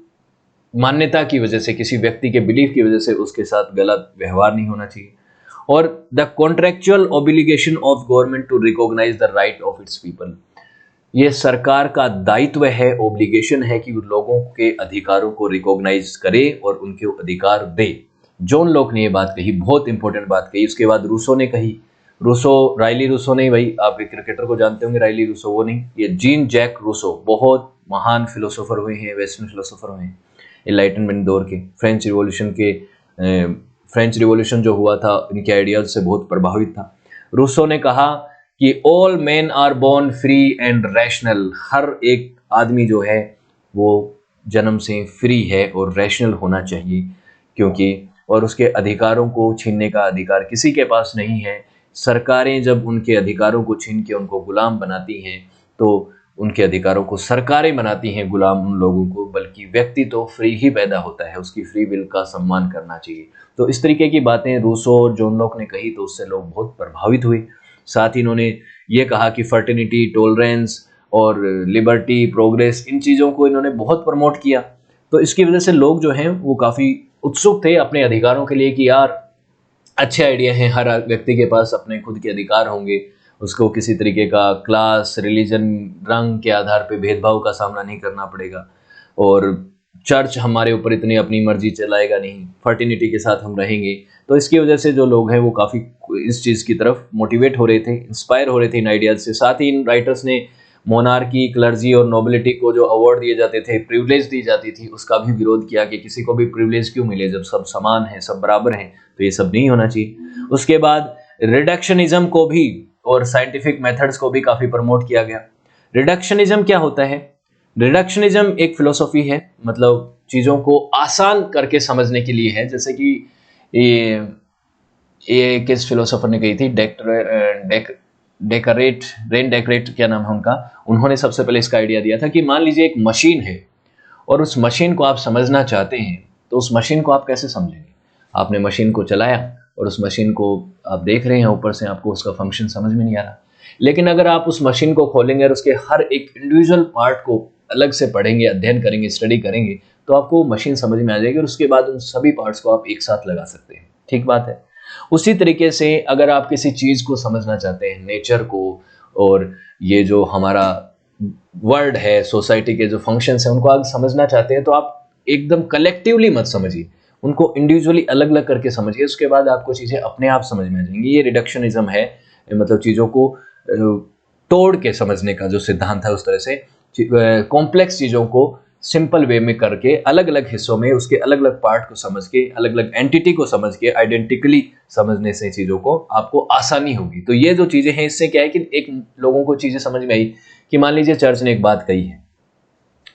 मान्यता की वजह से, किसी व्यक्ति के बिलीफ की वजह से उसके साथ गलत व्यवहार नहीं होना चाहिए। और the contractual obligation of government to recognise the right of its people, ये सरकार का दायित्व है, ऑब्लिगेशन है कि लोगों के अधिकारों को रिकॉग्नाइज करे और उनके अधिकार दे। जॉन लॉक ने ये बात कही, बहुत इंपॉर्टेंट बात कही। उसके बाद रूसो ने कही, रायली रूसो नहीं, भाई आप एक क्रिकेटर को जानते होंगे, रायली रूसो वो नहीं, ये जीन जैक रूसो, बहुत महान फिलोसोफर हुए हैं, वेस्टर्न फिलोसोफर हुए हैं एनलाइटनमेंट दौर के, फ्रेंच रिवॉल्यूशन जो हुआ था इनके आइडियाज से बहुत प्रभावित था। रूसो ने कहा कि all men are born free and rational, हर एक आदमी जो है वो जन्म से फ्री है और रैशनल होना चाहिए, क्योंकि और उसके अधिकारों को छीनने का अधिकार किसी के पास नहीं है। सरकारें जब उनके अधिकारों को छीन के उनको गुलाम बनाती हैं तो उनके अधिकारों को सरकारें बनाती हैं गुलाम उन लोगों को, बल्कि व्यक्ति तो फ्री ही पैदा होता है, उसकी फ्री विल का सम्मान करना चाहिए। तो इस तरीके की बातें रूसो और जॉन लॉक ने कही तो उससे लोग बहुत प्रभावित हुए। साथ ही इन्होंने ये कहा कि फर्टिनिटी, टॉलरेंस और लिबर्टी, प्रोग्रेस, इन चीज़ों को इन्होंने बहुत प्रमोट किया। तो इसकी वजह से लोग जो हैं वो काफ़ी उत्सुक थे अपने अधिकारों के लिए कि यार अच्छे आइडिया हैं, हर व्यक्ति के पास अपने खुद के अधिकार होंगे, उसको किसी तरीके का क्लास, रिलीजन, रंग के आधार पे भेदभाव का सामना नहीं करना पड़ेगा और चर्च हमारे ऊपर इतनी अपनी मर्जी चलाएगा नहीं, फर्टिनिटी के साथ हम रहेंगे। तो इसकी वजह से जो लोग हैं वो काफ़ी इस चीज़ की तरफ मोटिवेट हो रहे थे, इंस्पायर हो रहे थे इन आइडियाज़ से। साथ ही इन राइटर्स ने मोनार्की, क्लर्जी और नोबिलिटी को जो अवार्ड दिए जाते थे, प्रिविलेज दी जाती थी, उसका भी विरोध किया कि किसी को भी प्रिविलेज क्यों मिले, जब सब समान हैं, सब बराबर हैं, तो ये सब नहीं होना चाहिए। उसके बाद रिडक्शनिज्म को भी और साइंटिफिक मेथड्स को भी काफ़ी प्रमोट किया गया। रिडक्शनिज्म क्या होता है? रिडक्शनिज्म एक फिलोसॉफी है, मतलब चीज़ों को आसान करके समझने के लिए है। जैसे कि ये किस फिलोसोफर ने कही थी, रेन डेकरेट, क्या नाम है उनका, उन्होंने सबसे पहले इसका आइडिया दिया था कि मान लीजिए एक मशीन है और उस मशीन को आप समझना चाहते हैं, तो उस मशीन को आप कैसे समझेंगे? आपने मशीन को चलाया और उस मशीन को आप देख रहे हैं ऊपर से, आपको उसका फंक्शन समझ में नहीं आ रहा। लेकिन अगर आप उस मशीन को खोलेंगे और उसके हर एक इंडिविजुअल पार्ट को अलग से पढ़ेंगे, अध्ययन करेंगे, स्टडी करेंगे, तो आपको मशीन समझ में आ जाएगी और उसके बाद उन सभी पार्ट्स को आप एक साथ लगा सकते हैं। ठीक बात है। उसी तरीके से अगर आप किसी चीज़ को समझना चाहते हैं, नेचर को, और ये जो हमारा वर्ड है, सोसाइटी के जो फंक्शंस हैं उनको आप समझना चाहते हैं तो आप एकदम कलेक्टिवली मत समझिए, उनको इंडिविजुअली अलग अलग करके समझिए, उसके बाद आपको चीज़ें अपने आप समझ में आ जाएंगी। ये रिडक्शनिज्म है, मतलब चीज़ों को तोड़ के समझने का जो सिद्धांत है, उस तरह से कॉम्प्लेक्स चीज़ों को सिंपल वे में करके अलग अलग हिस्सों में उसके अलग अलग पार्ट को समझ के, अलग अलग एंटिटी को समझ के आइडेंटिकली समझने से चीज़ों को आपको आसानी होगी। तो ये जो चीज़ें हैं, इससे क्या है कि एक लोगों को चीज़ें समझ में आई कि मान लीजिए चर्च ने एक बात कही है,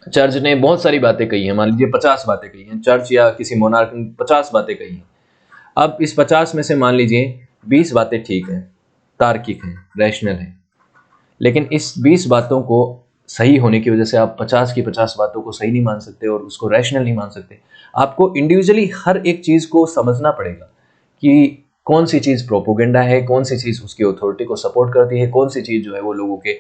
चर्च ने बहुत सारी बातें कही हैं, मान लीजिए 50 बातें कही हैं, चर्च या किसी मोनार्क ने 50 बातें कही हैं। अब इस 50 में से मान लीजिए 20 बातें ठीक हैं, तार्किक हैं, रैशनल हैं, लेकिन इस 20 बातों को सही होने की वजह से आप 50 की 50 बातों को सही नहीं मान सकते और उसको रैशनल नहीं मान सकते। आपको इंडिविजुअली हर एक चीज़ को समझना पड़ेगा कि कौन सी चीज़ प्रोपोगेंडा है, कौन सी चीज़ उसकी अथॉरिटी को सपोर्ट करती है, कौन सी चीज़ जो है वो लोगों के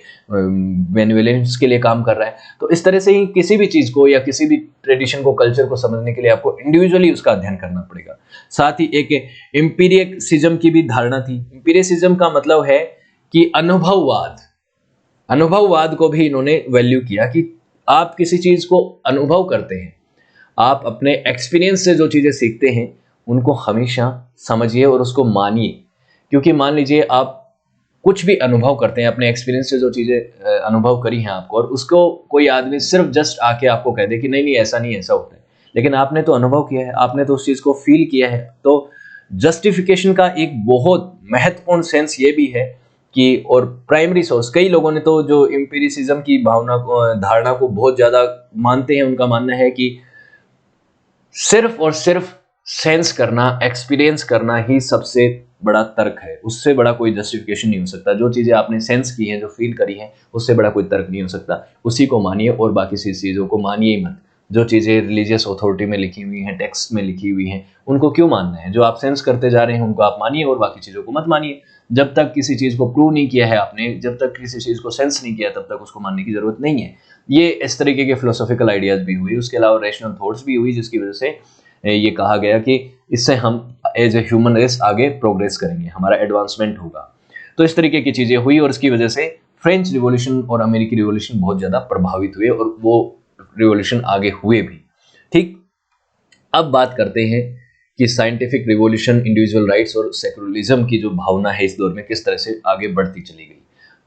बेनिवोलेंस के लिए काम कर रहा है। तो इस तरह से ही किसी भी चीज़ को या किसी भी ट्रेडिशन को, कल्चर को समझने के लिए आपको इंडिविजुअली उसका अध्ययन करना पड़ेगा। साथ ही एक एम्पीरियसिज्म की भी धारणा थी। एम्पीरियसिज्म का मतलब है कि अनुभववाद, अनुभववाद को भी इन्होंने वैल्यू किया कि आप किसी चीज़ को अनुभव करते हैं, आप अपने एक्सपीरियंस से जो चीज़ें सीखते हैं उनको हमेशा समझिए और उसको मानिए। क्योंकि मान लीजिए आप कुछ भी अनुभव करते हैं, अपने एक्सपीरियंस से जो चीज़ें अनुभव करी हैं आपको, और उसको कोई आदमी सिर्फ जस्ट आके आपको कह दे कि नहीं नहीं ऐसा नहीं, ऐसा होता है, लेकिन आपने तो अनुभव किया है, आपने तो उस चीज़ को फील किया है। तो जस्टिफिकेशन का एक बहुत महत्वपूर्ण सेंस ये भी है कि, और प्राइमरी सोर्स, कई लोगों ने तो जो एम्पिरिसिज्म की भावना को, धारणा को बहुत ज़्यादा मानते हैं, उनका मानना है कि सिर्फ और सिर्फ सेंस करना, एक्सपीरियंस करना ही सबसे बड़ा तर्क है, उससे बड़ा कोई जस्टिफिकेशन नहीं हो सकता। जो चीज़ें आपने सेंस की हैं, जो फील करी हैं, उससे बड़ा कोई तर्क नहीं हो सकता। उसी को मानिए और बाकी सी चीज़ों को मानिए ही मत। जो चीज़ें रिलीजियस अथॉरिटी में लिखी हुई हैं, टेक्स्ट में लिखी हुई हैं, उनको क्यों मानना है? जो आप सेंस करते जा रहे हैं उनको आप मानिए और बाकी चीज़ों को मत मानिए। जब तक किसी चीज़ को प्रूव नहीं किया है आपने, जब तक किसी चीज़ को सेंस नहीं किया, तब तक उसको मानने की ज़रूरत नहीं है। ये इस तरीके के फिलोसॉफिकल आइडियाज़ भी हुई, उसके अलावा रैशनल थॉट्स भी हुई, जिसकी वजह से ये कहा गया कि इससे हम एज ए ह्यूमन रेस आगे प्रोग्रेस करेंगे, हमारा एडवांसमेंट होगा। तो इस तरीके की चीज़ें हुई और इसकी वजह से फ्रेंच रिवॉल्यूशन और अमेरिकी रिवॉल्यूशन बहुत ज़्यादा प्रभावित हुए और वो रिवॉल्यूशन आगे हुए भी। ठीक, अब बात करते हैं कि साइंटिफिक रिवॉल्यूशन, इंडिविजुअल राइट्स और सेकुलरिज्म की जो भावना है इस दौर में किस तरह से आगे बढ़ती चली गई,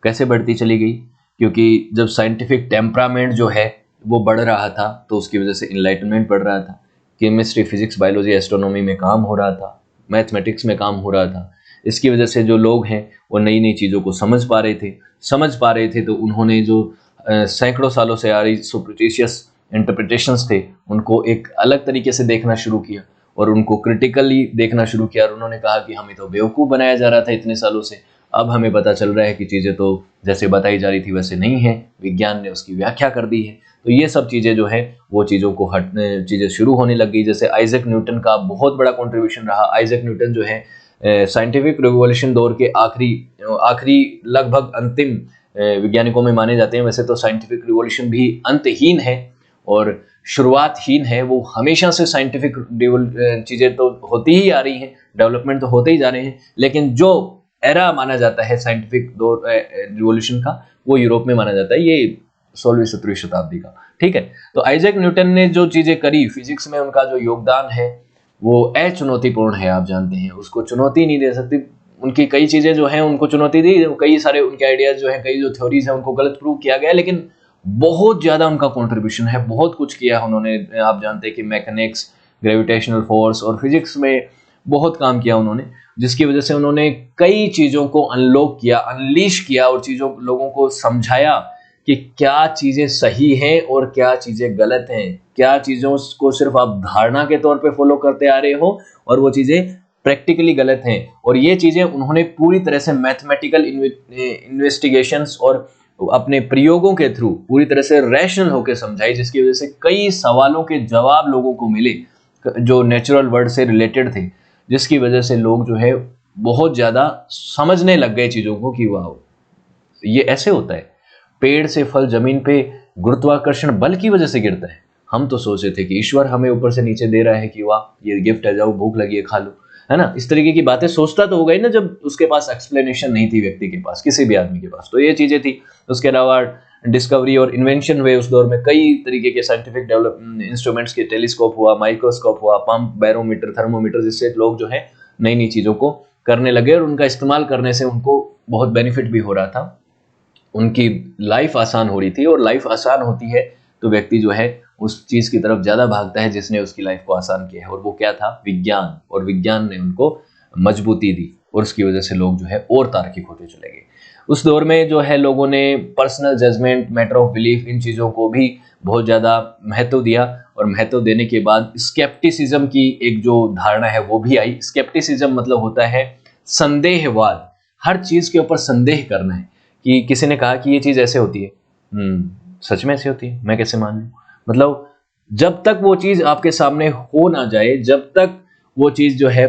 कैसे बढ़ती चली गई। क्योंकि जब साइंटिफिक टेम्परामेंट जो है वो बढ़ रहा था तो उसकी वजह से इनलाइटनमेंट बढ़ रहा था, केमिस्ट्री, फिजिक्स, बायोलॉजी, एस्ट्रोनॉमी में काम हो रहा था, मैथमेटिक्स में काम हो रहा था। इसकी वजह से जो लोग हैं वो नई नई चीज़ों को समझ पा रहे थे तो उन्होंने जो सैकड़ों सालों से आ रही सुपरस्टिशियस इंटरप्रिटेशंस थे उनको एक अलग तरीके से देखना शुरू किया और उनको क्रिटिकली देखना शुरू किया। और उन्होंने कहा कि हमें तो बेवकूफ़ बनाया जा रहा था इतने सालों से, अब हमें पता चल रहा है कि चीज़ें तो जैसे बताई जा रही थी वैसे नहीं है, विज्ञान ने उसकी व्याख्या कर दी है। तो ये सब चीज़ें जो है वो चीज़ों को हटने, चीज़ें शुरू होने लग गई। जैसे आइजैक न्यूटन का बहुत बड़ा कंट्रीब्यूशन रहा। आइजैक न्यूटन जो है साइंटिफिक रिवॉल्यूशन दौर के आखिरी लगभग अंतिम वैज्ञानिकों में माने जाते हैं। वैसे तो साइंटिफिक रिवॉल्यूशन भी अंतहीन है और शुरुआतहीन है, वो हमेशा से साइंटिफिक चीज़ें तो होती ही आ रही हैं, डेवलपमेंट तो होते ही जा रहे हैं, लेकिन जो एरा माना जाता है साइंटिफिक दौर रिवॉल्यूशन का वो यूरोप में माना जाता है, ये 16वीं-17वीं शताब्दी का। ठीक है, तो आइजैक न्यूटन ने जो चीज़ें करी, फिजिक्स में उनका जो योगदान है वो अचुनौतीपूर्ण है। आप जानते हैं, उसको चुनौती नहीं दे सकती। उनकी कई चीज़ें जो हैं उनको चुनौती दी, कई सारे उनके आइडियाज़ जो हैं, कई जो थ्योरीज हैं उनको गलत प्रूव किया गया, लेकिन बहुत ज़्यादा उनका कंट्रीब्यूशन है, बहुत कुछ किया उन्होंने। आप जानते हैं कि मैकेनिक्स, ग्रेविटेशनल फोर्स और फिजिक्स में बहुत काम किया उन्होंने, जिसकी वजह से उन्होंने कई चीज़ों को अनलॉक किया, अनलीश किया और लोगों को समझाया कि क्या चीज़ें सही हैं और क्या चीज़ें गलत हैं, क्या चीज़ों को सिर्फ आप धारणा के तौर पे फॉलो करते आ रहे हो और वो चीज़ें प्रैक्टिकली गलत हैं। और ये चीज़ें उन्होंने पूरी तरह से मैथमेटिकल इन्वेस्टिगेशंस और अपने प्रयोगों के थ्रू पूरी तरह से रैशनल होकर समझाई, जिसकी वजह से कई सवालों के जवाब लोगों को मिले जो नेचुरल वर्ल्ड से रिलेटेड थे, जिसकी वजह से लोग जो है बहुत ज़्यादा समझने लग गए चीज़ों को कि वाह ये ऐसे होता है। पेड़ से फल जमीन पे गुरुत्वाकर्षण बल की वजह से गिरता है। हम तो सोचे थे कि ईश्वर हमें ऊपर से नीचे दे रहा है कि वाह ये गिफ्ट है, जाओ भूख लगी है खा लो, है ना। इस तरीके की बातें सोचता तो होगा ही ना, जब उसके पास एक्सप्लेनेशन नहीं थी व्यक्ति के पास, किसी भी आदमी के पास। तो ये चीज़ें थी। उसके अलावा डिस्कवरी और इन्वेंशन हुए उस दौर में, कई तरीके के साइंटिफिक डेवलप इंस्ट्रूमेंट्स के, टेलीस्कोप हुआ, माइक्रोस्कोप हुआ, पंप, बैरोमीटर, थर्मोमीटर, जिससे लोग जो है नई नई चीज़ों को करने लगे और उनका इस्तेमाल करने से उनको बहुत बेनिफिट भी हो रहा था, उनकी लाइफ आसान हो रही थी। और लाइफ आसान होती है तो व्यक्ति जो है उस चीज़ की तरफ ज़्यादा भागता है जिसने उसकी लाइफ को आसान किया है, और वो क्या था? विज्ञान। और विज्ञान ने उनको मजबूती दी और उसकी वजह से लोग जो है और तार्किक होते चले गए। उस दौर में जो है लोगों ने personal judgement, matter of belief, इन चीज़ों को भी बहुत ज़्यादा महत्व दिया, और महत्व देने के बाद स्केप्टिसिज्म की एक जो धारणा है वो भी आई। स्केप्टिसिज्म मतलब होता है संदेहवाद, हर चीज़ के ऊपर संदेह करना है, कि किसी ने कहा कि ये चीज़ ऐसे होती है, सच में ऐसे होती है, मैं कैसे मान लूँ? मतलब जब तक वो चीज़ आपके सामने हो ना जाए, जब तक वो चीज़ जो है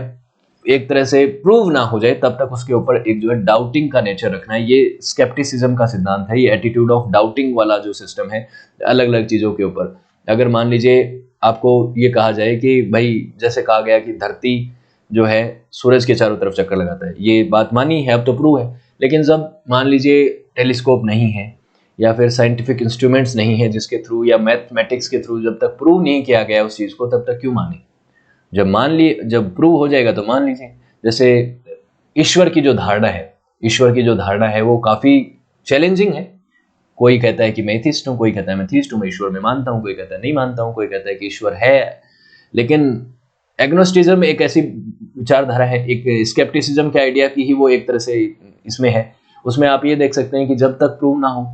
एक तरह से प्रूव ना हो जाए, तब तक उसके ऊपर एक जो है डाउटिंग का नेचर रखना है। ये स्केप्टिसिज्म का सिद्धांत है, ये एटीट्यूड ऑफ डाउटिंग वाला जो सिस्टम है अलग अलग चीज़ों के ऊपर। अगर मान लीजिए आपको ये कहा जाए कि भाई, जैसे कहा गया कि धरती जो है सूरज के चारों तरफ चक्कर लगाता है, ये बात मानी है, अब तो प्रूव है, लेकिन जब मान लीजिए टेलीस्कोप नहीं है या फिर साइंटिफिक इंस्ट्रूमेंट्स नहीं है जिसके थ्रू, या मैथमेटिक्स के थ्रू जब तक प्रूव नहीं किया गया उस चीज़ को, तब तक क्यों माने? जब प्रूव हो जाएगा तो मान लीजिए। जैसे ईश्वर की जो धारणा है, ईश्वर की जो धारणा है वो काफ़ी चैलेंजिंग है। कोई कहता है कि मैं एथिस्ट हूँ, कोई कहता है मैं थीस्ट हूँ, मैं ईश्वर में मानता हूँ, कोई कहता है नहीं मानता हूँ, कोई कहता है कि ईश्वर है। लेकिन एग्नोस्टिज्म एक ऐसी विचारधारा है, एक स्केप्टिसिज्म के आइडिया की ही वो एक तरह से इसमें है। उसमें आप ये देख सकते हैं कि जब तक प्रूव ना हो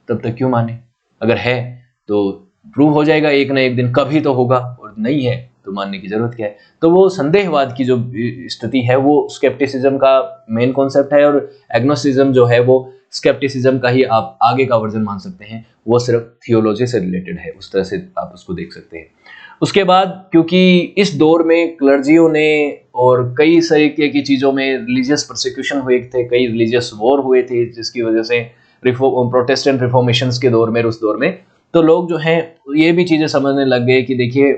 तब तक क्यों माने? अगर है तो प्रूव हो जाएगा एक ना एक दिन, कभी तो होगा, और नहीं है तो मानने की जरूरत क्या है? तो वो संदेहवाद की जो स्थिति है वो स्केप्टिसिज्म का मेन कॉन्सेप्ट है, और एग्नोस्टिज्म जो है वो स्केप्टिसिज्म का ही आप आगे का वर्जन मान सकते हैं, वो सिर्फ थियोलॉजी से रिलेटेड है, उस तरह से आप उसको देख सकते हैं। उसके बाद क्योंकि इस दौर में क्लर्जियों ने और कई तरीके की चीज़ों में रिलीजियस प्रोसिक्यूशन हुए थे, कई रिलीजियस वॉर हुए थे, जिसकी वजह से प्रोटेस्टेंट रिफॉर्मेशंस के दौर में, उस दौर में तो लोग जो हैं ये भी चीज़ें समझने लग गए कि देखिए,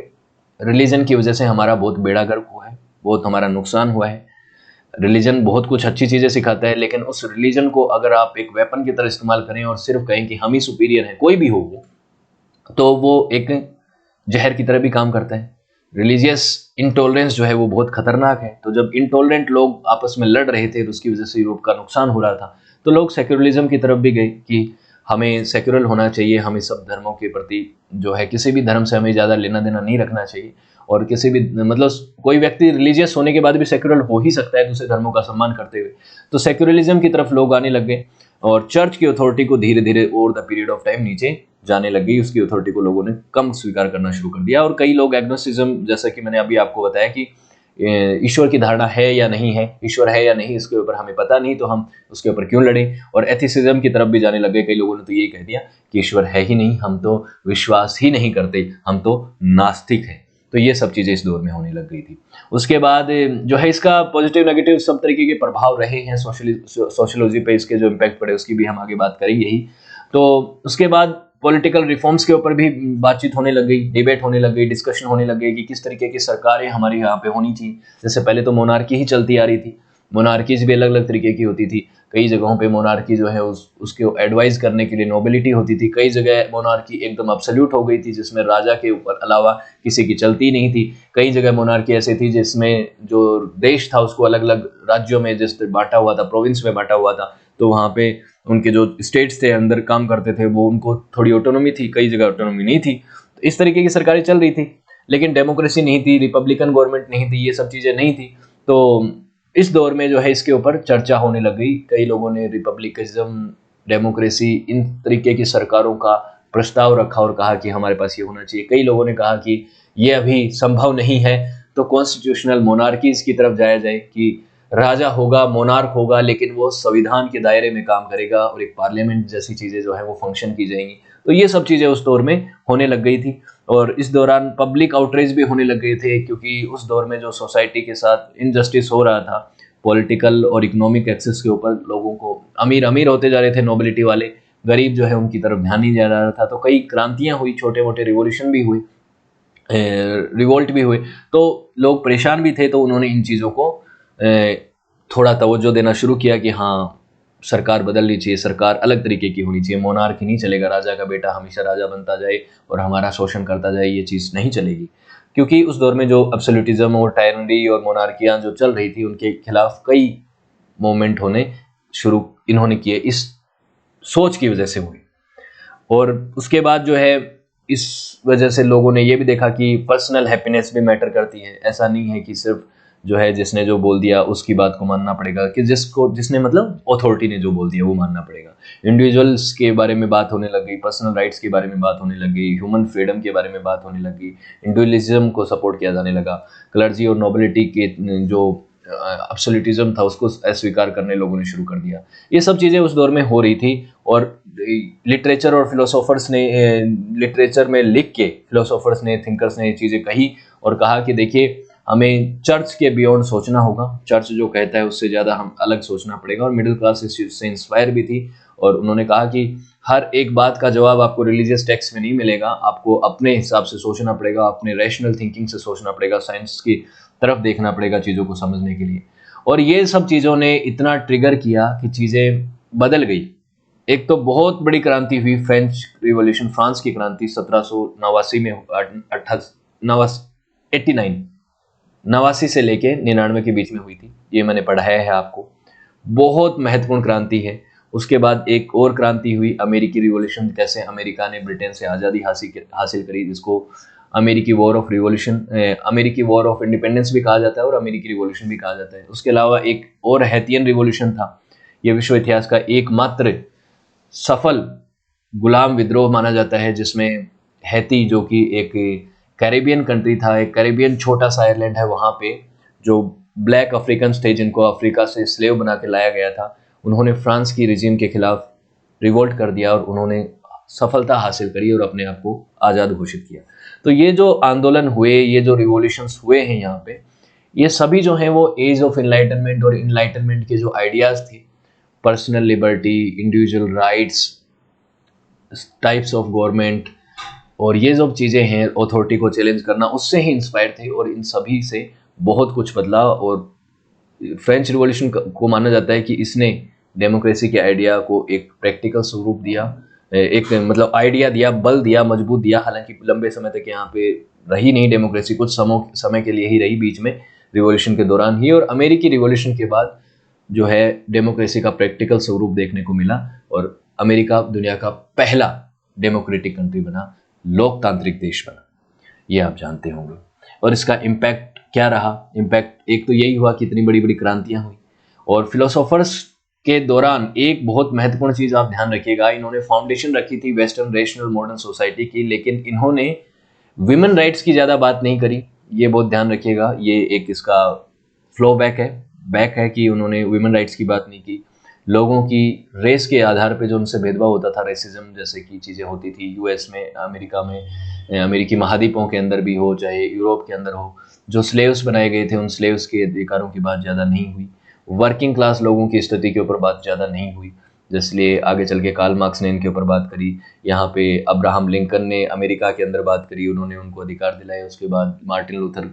रिलीजन की वजह से हमारा बहुत बेड़ा गर्क हुआ है, बहुत हमारा नुकसान हुआ है। रिलीजन बहुत कुछ अच्छी चीज़ें सिखाता है, लेकिन उस रिलीजन को अगर आप एक वेपन की तरह इस्तेमाल करें और सिर्फ कहें कि हम ही सुपीरियर हैं, कोई भी हो वो, तो वो एक जहर की तरह भी काम करता है। रिलीजियस इंटॉलरेंस जो है वो बहुत खतरनाक है। तो जब इंटॉलरेंट लोग आपस में लड़ रहे थे तो उसकी वजह से यूरोप का नुकसान हो रहा था, तो लोग सेक्युलरिज्म की तरफ भी गए कि हमें सेक्युलर होना चाहिए, हमें सब धर्मों के प्रति जो है, किसी भी धर्म से हमें ज़्यादा लेना देना नहीं रखना चाहिए, और किसी भी मतलब कोई व्यक्ति रिलीजियस होने के बाद भी सेक्युलर हो ही सकता है दूसरे धर्मों का सम्मान करते हुए। तो सेक्युलरिज्म की तरफ लोग आने लग गए, और चर्च की अथॉरिटी को धीरे धीरे over the period of time नीचे जाने लग गई, उसकी अथॉरिटी को लोगों ने कम स्वीकार करना शुरू कर दिया। और कई लोग एग्नोस्टिज्म, जैसा कि मैंने अभी आपको बताया कि ईश्वर की धारणा है या नहीं है, ईश्वर है या नहीं इसके ऊपर हमें पता नहीं, तो हम उसके ऊपर क्यों लड़ें? और एथिसिज्म की तरफ भी जाने लगे। कई लोगों ने तो यही कह दिया कि ईश्वर है ही नहीं, हम तो विश्वास ही नहीं करते, हम तो नास्तिक हैं। तो ये सब चीज़ें इस दौर में होने लग गई थी। उसके बाद जो है इसका पॉजिटिव नेगेटिव सब तरीके के प्रभाव रहे हैं, सोशलॉजी पे इसके जो इम्पैक्ट पड़े उसकी भी हम आगे बात करेंगे ही। तो उसके बाद पॉलिटिकल रिफॉर्म्स के ऊपर भी बातचीत होने लग गई, डिबेट होने लग गई, डिस्कशन होने लग गई कि किस तरीके की सरकारें हमारे यहाँ पे होनी चाहिए। जैसे पहले तो मोनार्की ही चलती आ रही थी, मोनार्कीज भी अलग अलग तरीके की होती थी। कई जगहों पे मोनार्की जो है उसके एडवाइस करने के लिए नोबिलिटी होती थी। कई जगह मोनार्की एकदम अब्सोल्यूट हो गई थी, जिसमें राजा के ऊपर अलावा किसी की चलती नहीं थी। कई जगह मोनार्की ऐसी थी जिसमें जो देश था उसको अलग अलग राज्यों में जिस बांटा हुआ था, प्रोविंस में बांटा हुआ था, तो वहाँ पे उनके जो स्टेट्स थे अंदर काम करते थे वो उनको थोड़ी ऑटोनॉमी थी, कई जगह ऑटोनॉमी नहीं थी। तो इस तरीके की सरकारें चल रही थी, लेकिन डेमोक्रेसी नहीं थी, रिपब्लिकन गवर्नमेंट नहीं थी, ये सब चीज़ें नहीं थी। तो इस दौर में जो है इसके ऊपर चर्चा होने लग गई। कई लोगों ने रिपब्लिकनिज्म, डेमोक्रेसी, इन तरीके की सरकारों का प्रस्ताव रखा और कहा कि हमारे पास ये होना चाहिए। कई लोगों ने कहा कि ये अभी संभव नहीं है, तो कॉन्स्टिट्यूशनल मोनार्कीज की तरफ जाया जाए कि राजा होगा, मोनार्क होगा, लेकिन वो संविधान के दायरे में काम करेगा और एक पार्लियामेंट जैसी चीज़ें जो है वो फंक्शन की जाएंगी। तो ये सब चीज़ें उस दौर में होने लग गई थी। और इस दौरान पब्लिक आउटरीच भी होने लग गए थे, क्योंकि उस दौर में जो सोसाइटी के साथ इनजस्टिस हो रहा था पॉलिटिकल और इकोनॉमिक एक्सेस के ऊपर, लोगों को अमीर अमीर होते जा रहे थे नोबिलिटी वाले, गरीब जो है उनकी तरफ ध्यान नहीं जा रहा था। तो कई क्रांतियाँ हुई, छोटे मोटे रिवोल्यूशन भी हुए, रिवोल्ट भी हुए, तो लोग परेशान भी थे। तो उन्होंने इन चीज़ों को थोड़ा तवज्जो देना शुरू किया कि हाँ, सरकार बदलनी चाहिए, सरकार अलग तरीके की होनी चाहिए, मोनार्की नहीं चलेगा, राजा का बेटा हमेशा राजा बनता जाए और हमारा शोषण करता जाए, ये चीज़ नहीं चलेगी। क्योंकि उस दौर में जो एब्सोल्यूटिज्म और टायरनी और मोनार्कियाँ जो चल रही थी, उनके खिलाफ कई मूवमेंट होने शुरू इन्होंने किए, इस सोच की वजह से हुई। और उसके बाद जो है इस वजह से लोगों ने ये भी देखा कि पर्सनल हैप्पीनेस भी मैटर करती है। ऐसा नहीं है कि सिर्फ जो है जिसने जो बोल दिया उसकी बात को मानना पड़ेगा, कि जिसने मतलब अथॉरिटी ने जो बोल दिया वो मानना पड़ेगा। इंडिविजुअल्स के बारे में बात होने लग गई, पर्सनल राइट्स के बारे में बात होने लग गई, ह्यूमन फ्रीडम के बारे में बात होने लग गई, इंडिविजुअलिज्म को सपोर्ट किया जाने लगा। क्लर्जी और नोबिलिटी के जो एब्सोल्यूटिज्म था उसको अस्वीकार करने लोगों ने शुरू कर दिया। ये सब चीज़ें उस दौर में हो रही थी। और लिटरेचर और फिलोसोफर्स ने लिटरेचर में लिख के फिलोसोफर्स ने, थिंकर्स ने ये चीज़ें कही और कहा कि देखिए हमें चर्च के बियॉन्ड सोचना होगा, चर्च जो कहता है उससे ज़्यादा हम अलग सोचना पड़ेगा। और मिडिल क्लास इस चीज़ से इंस्पायर भी थी और उन्होंने कहा कि हर एक बात का जवाब आपको रिलीजियस टेक्स्ट में नहीं मिलेगा, आपको अपने हिसाब से सोचना पड़ेगा, अपने रैशनल थिंकिंग से सोचना पड़ेगा, साइंस की तरफ देखना पड़ेगा चीज़ों को समझने के लिए। और ये सब चीज़ों ने इतना ट्रिगर किया कि चीज़ें बदल गई। एक तो बहुत बड़ी क्रांति हुई, फ्रेंच रिवॉल्यूशन, फ्रांस की क्रांति 1789 में, 89 से लेके 99 के बीच में हुई थी, ये मैंने पढ़ाया है आपको। बहुत महत्वपूर्ण क्रांति है। उसके बाद एक और क्रांति हुई, अमेरिकी रिवॉल्यूशन, कैसे अमेरिका ने ब्रिटेन से आज़ादी हासिल करी, जिसको अमेरिकी वॉर ऑफ रिवॉल्यूशन, अमेरिकी वॉर ऑफ इंडिपेंडेंस भी कहा जाता है और अमेरिकी रिवॉल्यूशन भी कहा जाता है। उसके अलावा एक और हैतियन रिवॉल्यूशन था, यह विश्व इतिहास का एकमात्र सफल गुलाम विद्रोह माना जाता है, जिसमें हैती जो कि एक कैरेबियन कंट्री था, एक कैरेबियन छोटा सा आयरलैंड है, वहाँ पे जो ब्लैक अफ्रीकन थे जिनको अफ्रीका से स्लेव बना के लाया गया था, उन्होंने फ्रांस की रिजीम के खिलाफ रिवोल्ट कर दिया और उन्होंने सफलता हासिल करी और अपने आप को आज़ाद घोषित किया। तो ये जो आंदोलन हुए, ये जो रिवॉल्यूशंस हुए हैं यहाँ पे, ये सभी जो हैं वो एज ऑफ इनलाइटनमेंट और इनलाइटनमेंट के जो आइडियाज़ थे, personal liberty, individual rights, types of government और ये सब चीज़ें हैं, अथॉरिटी को चैलेंज करना, उससे ही इंस्पायर थे और इन सभी से बहुत कुछ बदला। और फ्रेंच रिवॉल्यूशन को माना जाता है कि इसने डेमोक्रेसी के आइडिया को एक प्रैक्टिकल स्वरूप दिया, एक मतलब आइडिया दिया, बल दिया, मजबूत दिया। हालांकि लंबे समय तक यहाँ पे रही नहीं डेमोक्रेसी, कुछ समय के लिए ही रही, बीच में रिवॉल्यूशन के दौरान ही। और अमेरिकी रिवॉल्यूशन के बाद जो है डेमोक्रेसी का प्रैक्टिकल स्वरूप देखने को मिला और अमेरिका दुनिया का पहला डेमोक्रेटिक कंट्री बना, लोकतांत्रिक देश बना, ये आप जानते होंगे। और इसका इम्पैक्ट क्या रहा? इम्पैक्ट एक तो यही हुआ कि इतनी बड़ी बड़ी क्रांतियां हुई। और फिलोसोफर्स के दौरान एक बहुत महत्वपूर्ण चीज़ आप ध्यान रखिएगा, इन्होंने फाउंडेशन रखी थी वेस्टर्न रेशनल मॉडर्न सोसाइटी की, लेकिन इन्होंने विमेन राइट्स की ज़्यादा बात नहीं करी, ये बहुत ध्यान रखिएगा। ये एक इसका फ्लो बैक है कि उन्होंने विमेन राइट्स की बात नहीं की। लोगों की रेस के आधार पे जो उनसे भेदभाव होता था, रेसिज्म जैसे की चीज़ें होती थी यूएस में, अमेरिका में, अमेरिकी महाद्वीपों के अंदर भी हो चाहे यूरोप के अंदर हो, जो स्लेव्स बनाए गए थे उन स्लेव्स के अधिकारों की बात ज़्यादा नहीं हुई। वर्किंग क्लास लोगों की स्थिति के ऊपर बात ज़्यादा नहीं हुई, इसलिए आगे चल के कार्ल मार्क्स ने इनके ऊपर बात करी। यहाँ पे अब्राहम लिंकन ने अमेरिका के अंदर बात करी, उन्होंने उनको अधिकार दिलाए। उसके बाद मार्टिन लूथर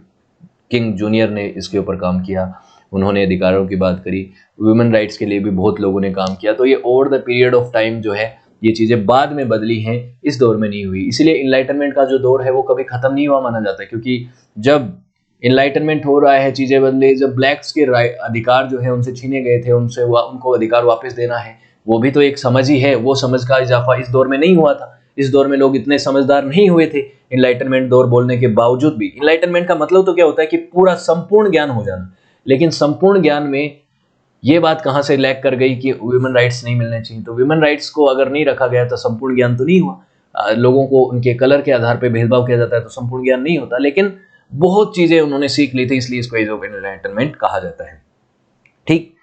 किंग जूनियर ने इसके ऊपर काम किया, उन्होंने अधिकारों की बात करी। वुमेन राइट्स के लिए भी बहुत लोगों ने काम किया। तो ये over the period of time जो है ये चीज़ें बाद में बदली हैं, इस दौर में नहीं हुई। इसीलिए इनलाइटनमेंट का जो दौर है वो कभी ख़त्म नहीं हुआ माना जाता है, क्योंकि जब इनलाइटनमेंट हो रहा है, चीज़ें बदले, जब ब्लैक्स के अधिकार जो है उनसे छीने गए थे, उनको अधिकार वापस देना है, वो भी तो एक समझ ही है। वो समझ का इजाफा इस दौर में नहीं हुआ था। इस दौर में लोग इतने समझदार नहीं हुए थे इनलाइटनमेंट दौर बोलने के बावजूद भी। इनलाइटनमेंट का मतलब तो क्या होता है कि पूरा संपूर्ण ज्ञान हो जाना, लेकिन संपूर्ण ज्ञान में ये बात कहाँ से लैग कर गई कि वुमेन राइट्स नहीं मिलने चाहिए। तो वुमेन राइट्स को अगर नहीं रखा गया तो संपूर्ण ज्ञान तो नहीं हुआ। लोगों को उनके कलर के आधार पर भेदभाव किया जाता है तो संपूर्ण ज्ञान नहीं होता। लेकिन बहुत चीज़ें उन्होंने सीख ली थी, इसलिए इसको एज ऑफ एनलाइटनमेंट कहा जाता है। ठीक,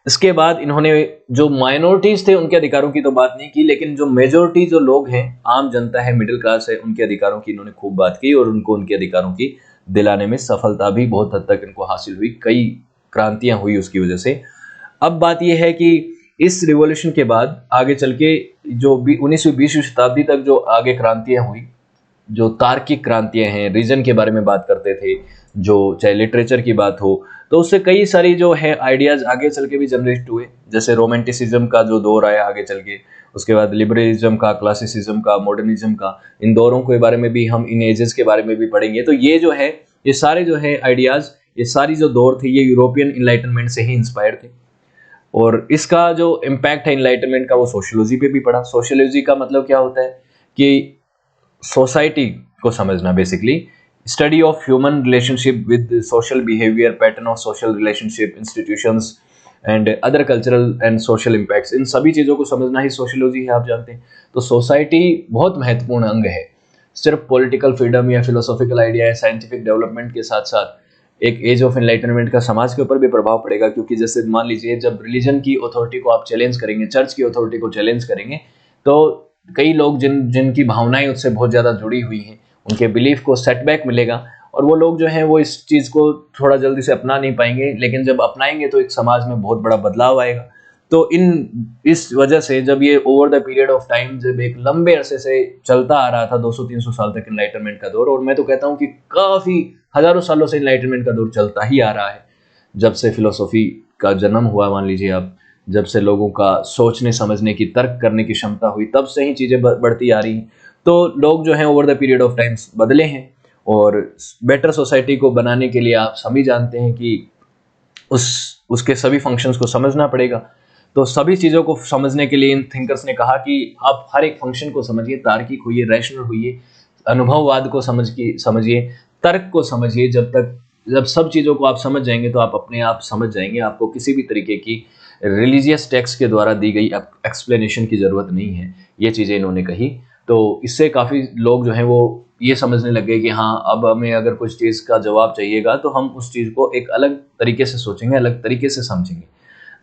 इसके बाद इन्होंने जो माइनॉरिटीज थे उनके अधिकारों की तो बात नहीं की, लेकिन जो मेजोरिटी जो लोग हैं, आम जनता है, मिडिल क्लास है, उनके अधिकारों की इन्होंने खूब बात की और उनको उनके अधिकारों की दिलाने में सफलता भी बहुत हद तक इनको हासिल हुई। कई क्रांतियां हुई उसकी वजह से। अब बात यह है कि इस रिवॉल्यूशन के बाद आगे चल के जो 19वीं 20वीं शताब्दी तक जो आगे क्रांतियां हुई, जो तार्किक क्रांतियां हैं, रीजन के बारे में बात करते थे, जो चाहे लिटरेचर की बात हो, तो उससे कई सारी जो है आइडियाज आगे चल के भी जनरेट हुए। जैसे रोमांटिसिज्म का जो दौर आया आगे चल के, उसके बाद लिबरलिज्म का, क्लासिसिज्म का, मॉडर्निज्म का, इन दौरों के बारे में भी हम, इन एजेस के बारे में भी पढ़ेंगे। तो ये जो है, ये सारे जो है आइडियाज, ये सारी जो दौर थे, ये यूरोपियन इनलाइटनमेंट से ही इंस्पायर्ड थे। और इसका जो इम्पैक्ट है इनलाइटनमेंट का, वो सोशियोलॉजी पे भी पड़ा। सोशियोलॉजी का मतलब क्या होता है कि सोसाइटी को समझना, basically study of human relationship with social behaviour, pattern of social relationship, institutions and other cultural and social impacts, इन सभी चीज़ों को समझना ही सोशियोलॉजी है, आप जानते हैं। तो सोसाइटी बहुत महत्वपूर्ण अंग है। सिर्फ पॉलिटिकल फ्रीडम या फिलोसॉफिकल आइडिया या साइंटिफिक डेवलपमेंट के साथ साथ एक एज ऑफ एनलाइटनमेंट का समाज के ऊपर भी प्रभाव पड़ेगा। क्योंकि जैसे मान लीजिए, जब रिलीजन की अथॉरिटी को आप चैलेंज करेंगे, चर्च की अथॉरिटी को चैलेंज करेंगे, तो कई लोग जिनकी भावनाएं उससे बहुत ज़्यादा जुड़ी हुई हैं, उनके बिलीफ को सेटबैक मिलेगा, और वो लोग जो हैं वो इस चीज़ को थोड़ा जल्दी से अपना नहीं पाएंगे। लेकिन जब अपनाएंगे तो एक समाज में बहुत बड़ा बदलाव आएगा। तो इस वजह से जब ये over the period of time, जब एक लंबे अरसे से चलता आ रहा था, 200-300 साल तक इनलाइटनमेंट का दौर, और मैं तो कहता हूँ कि काफ़ी हजारों सालों से इनलाइटनमेंट का दौर चलता ही आ रहा है। जब से फिलोसॉफी का जन्म हुआ, मान लीजिए आप, जब से लोगों का सोचने समझने की, तर्क करने की क्षमता हुई, तब से ही चीज़ें बढ़ती आ रही हैं। तो लोग जो हैं over the period of times बदले हैं, और बेटर सोसाइटी को बनाने के लिए आप सभी जानते हैं कि उसके सभी फंक्शंस को समझना पड़ेगा। तो सभी चीज़ों को समझने के लिए इन थिंकर्स ने कहा कि आप हर एक फंक्शन को समझिए, तार्किक होइए, रैशनल होइए, अनुभववाद को समझिए, तर्क को समझिए। जब सब चीज़ों को आप समझ जाएंगे तो आप अपने आप समझ जाएंगे। आपको किसी भी तरीके की रिलीजियस टेक्स्ट के द्वारा दी गई एक्सप्लेनेशन की ज़रूरत नहीं है। ये चीज़ें इन्होंने कही। तो इससे काफ़ी लोग जो हैं वो ये समझने लग गए कि हाँ, अब हमें अगर कुछ चीज़ का जवाब चाहिएगा तो हम उस चीज़ को एक अलग तरीके से सोचेंगे, अलग तरीके से समझेंगे।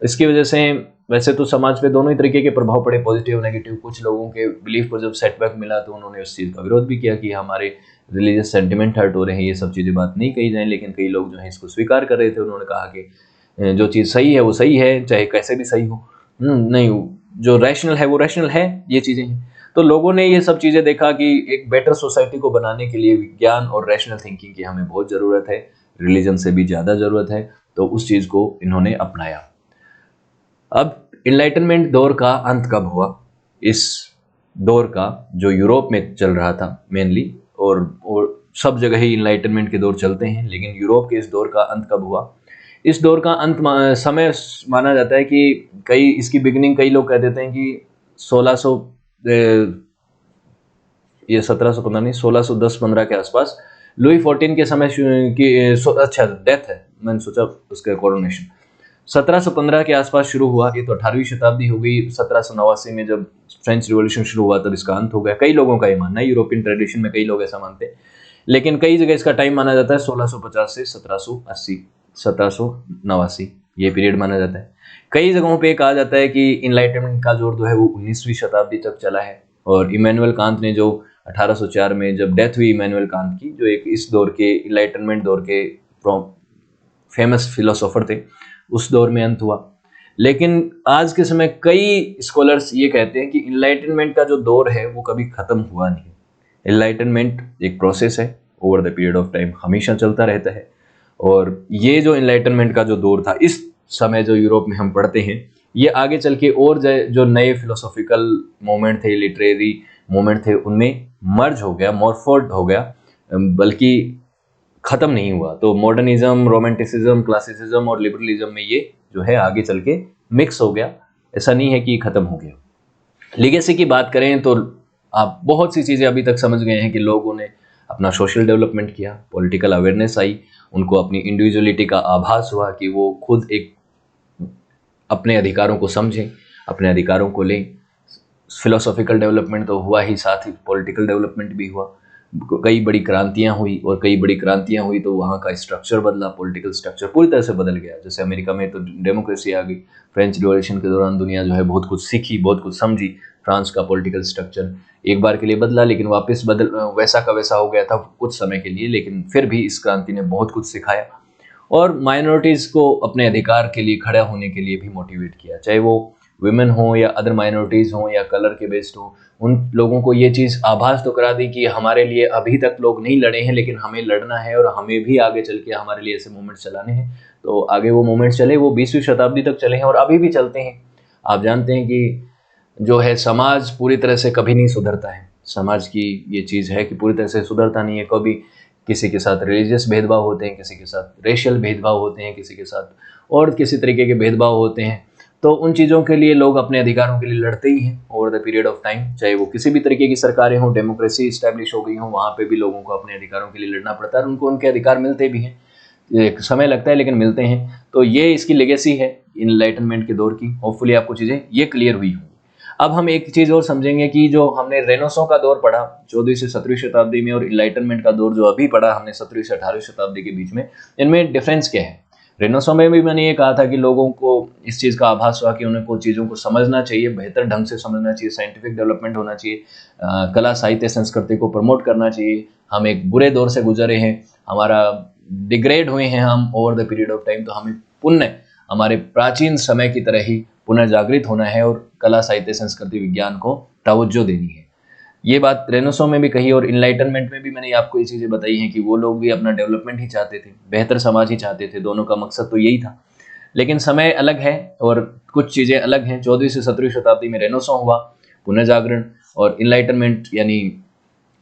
इसकी वजह से वैसे तो समाज पे दोनों ही तरीके के प्रभाव पड़े, पॉजिटिव नेगेटिव। कुछ लोगों के बिलीफ को जब सेटबैक मिला तो उन्होंने उस चीज़ का विरोध भी किया कि हमारे रिलीजियस सेंटिमेंट हर्ट हो रहे हैं, ये सब चीज़ें बात नहीं कही जाए। लेकिन कई लोग जो हैं इसको स्वीकार कर रहे थे। उन्होंने कहा कि जो चीज़ सही है वो सही है, चाहे कैसे भी सही हो। नहीं, जो रैशनल है वो रैशनल है, ये चीज़ें हैं। तो लोगों ने ये सब चीज़ें देखा कि एक बेटर सोसाइटी को बनाने के लिए विज्ञान और रैशनल थिंकिंग की हमें बहुत ज़रूरत है, रिलीजन से भी ज़्यादा ज़रूरत है। तो उस चीज़ को इन्होंने अपनाया। अब इनलाइटनमेंट दौर का अंत कब हुआ? इस दौर का जो यूरोप में चल रहा था मेनली, और सब जगह ही इनलाइटनमेंट के दौर चलते हैं, लेकिन यूरोप के इस दौर का अंत कब हुआ? इस दौर का अंत समय माना जाता है कि इसकी बिगिनिंग कई लोग कह देते हैं कि 1600, ये 1715 नहीं, 1610-15 के आसपास लुई 14 के समय की अच्छा डेथ है, मैंने सोचा उसका कोरोनेशन 1715 के आसपास शुरू हुआ। ये तो 18वीं शताब्दी हो गई। 1789 में जब फ्रेंच रिवॉल्यूशन शुरू हुआ तब इसका अंत हो गया। कई लोगों का ये मानना है, यूरोपियन ट्रेडिशन में कई लोग ऐसा मानते हैं, लेकिन कई जगह इसका टाइम माना जाता है 1650 से 1780, 1789 ये पीरियड माना जाता है। कई जगहों पे कहा जाता है कि इनलाइटनमेंट का जोर जो है वो 19वीं शताब्दी तक चला है। और इमैनुअल कांत ने जो 1804 में जब डेथ हुई इमैनुअल कांत की, जो एक इस दौर के इनलाइटनमेंट दौर के फेमस फिलोसोफर थे, उस दौर में अंत हुआ। लेकिन आज के समय कई स्कॉलर्स ये कहते हैं कि इनलाइटनमेंट का जो दौर है वो कभी खत्म हुआ नहीं। इनलाइटनमेंट एक प्रोसेस है, over the period of time हमेशा चलता रहता है। और ये जो इनलाइटनमेंट का जो दौर था, इस समय जो यूरोप में हम पढ़ते हैं, ये आगे चल के और जो नए फिलोसॉफिकल मोमेंट थे, लिटरेरी मोमेंट थे, उनमें मर्ज हो गया, मॉर्फोड हो गया, बल्कि ख़त्म नहीं हुआ। तो मॉडर्निज्म, रोमांटिसिज्म, क्लासिसिज्म और लिबरलिज्म में ये जो है आगे चल के मिक्स हो गया। ऐसा नहीं है कि ख़त्म हो गया। लीगेसी की बात करें तो आप बहुत सी चीज़ें अभी तक समझ गए हैं कि लोगों ने अपना सोशल डेवलपमेंट किया, पॉलिटिकल अवेयरनेस आई, उनको अपनी इंडिविजुअलिटी का आभास हुआ कि वो खुद एक अपने अधिकारों को समझें, अपने अधिकारों को लें। फिलोसॉफिकल डेवलपमेंट तो हुआ ही, साथ ही पॉलिटिकल डेवलपमेंट भी हुआ। कई बड़ी क्रांतियां हुई, और कई बड़ी क्रांतियां हुई तो वहाँ का स्ट्रक्चर बदला, पॉलिटिकल स्ट्रक्चर पूरी तरह से बदल गया। जैसे अमेरिका में तो डेमोक्रेसी आ गई। फ्रेंच रिवॉल्यूशन के दौरान दुनिया जो है बहुत कुछ सीखी, बहुत कुछ समझी। फ्रांस का पॉलिटिकल स्ट्रक्चर एक बार के लिए बदला, लेकिन वापस वैसा का वैसा हो गया था कुछ समय के लिए, लेकिन फिर भी इस क्रांति ने बहुत कुछ सिखाया और माइनॉरिटीज़ को अपने अधिकार के लिए खड़ा होने के लिए भी मोटिवेट किया। चाहे वो वुमेन हो या अदर माइनॉरिटीज़ हों या कलर के बेस्ड हो, उन लोगों को ये चीज़ आभास तो करा दी कि हमारे लिए अभी तक लोग नहीं लड़े हैं, लेकिन हमें लड़ना है और हमें भी आगे चल के हमारे लिए ऐसे मूवमेंट्स चलाने हैं। तो आगे वो मूवमेंट्स चले, वो 20वीं शताब्दी तक चले हैं और अभी भी चलते हैं। आप जानते हैं कि जो है समाज पूरी तरह से कभी नहीं सुधरता है। समाज की ये चीज़ है कि पूरी तरह से सुधरता नहीं है। कभी किसी के साथ रिलीजियस भेदभाव होते हैं, किसी के साथ रेशियल भेदभाव होते हैं, किसी के साथ और किसी तरीके के भेदभाव होते हैं। तो उन चीज़ों के लिए लोग अपने अधिकारों के लिए लड़ते ही हैं over the period of time. चाहे वो किसी भी तरीके की सरकारें हों, डेमोक्रेसी इस्टेब्लिश हो गई हो, वहाँ पे भी लोगों को अपने अधिकारों के लिए लड़ना पड़ता है। उनको उनके अधिकार मिलते भी हैं, एक समय लगता है लेकिन मिलते हैं। तो ये इसकी लेगेसी है इनलाइटनमेंट के दौर की। होपफुली आपको चीज़ें ये क्लियर हुई होंगी। अब हम एक चीज़ और समझेंगे कि जो हमने रेनेसां का दौर पढ़ा 14वीं से 17वीं शताब्दी में और इनलाइटनमेंट का दौर जो अभी पढ़ा हमने 17वीं से 18वीं शताब्दी के बीच में, इनमें डिफरेंस क्या है। रेनेसां में भी मैंने ये कहा था कि लोगों को इस चीज़ का आभास हुआ कि उनको चीज़ों को समझना चाहिए, बेहतर ढंग से समझना चाहिए, साइंटिफिक डेवलपमेंट होना चाहिए, कला साहित्य संस्कृति को प्रमोट करना चाहिए। हम एक बुरे दौर से गुजरे हैं, हमारा डिग्रेड हुए हैं हम over the period of time. तो हमें पुनः हमारे प्राचीन समय की तरह ही पुनर्जागृत होना है और कला साहित्य संस्कृति विज्ञान को तवज्जो देनी है। ये बात रेनेसां में भी कही और इनलाइटनमेंट में भी मैंने आपको ये चीज़ें बताई हैं कि वो लोग भी अपना डेवलपमेंट ही चाहते थे, बेहतर समाज ही चाहते थे। दोनों का मकसद तो यही था, लेकिन समय अलग है और कुछ चीज़ें अलग हैं। 14वीं से 17वीं शताब्दी में रेनेसां हुआ, पुनर्जागरण, और इनलाइटनमेंट यानी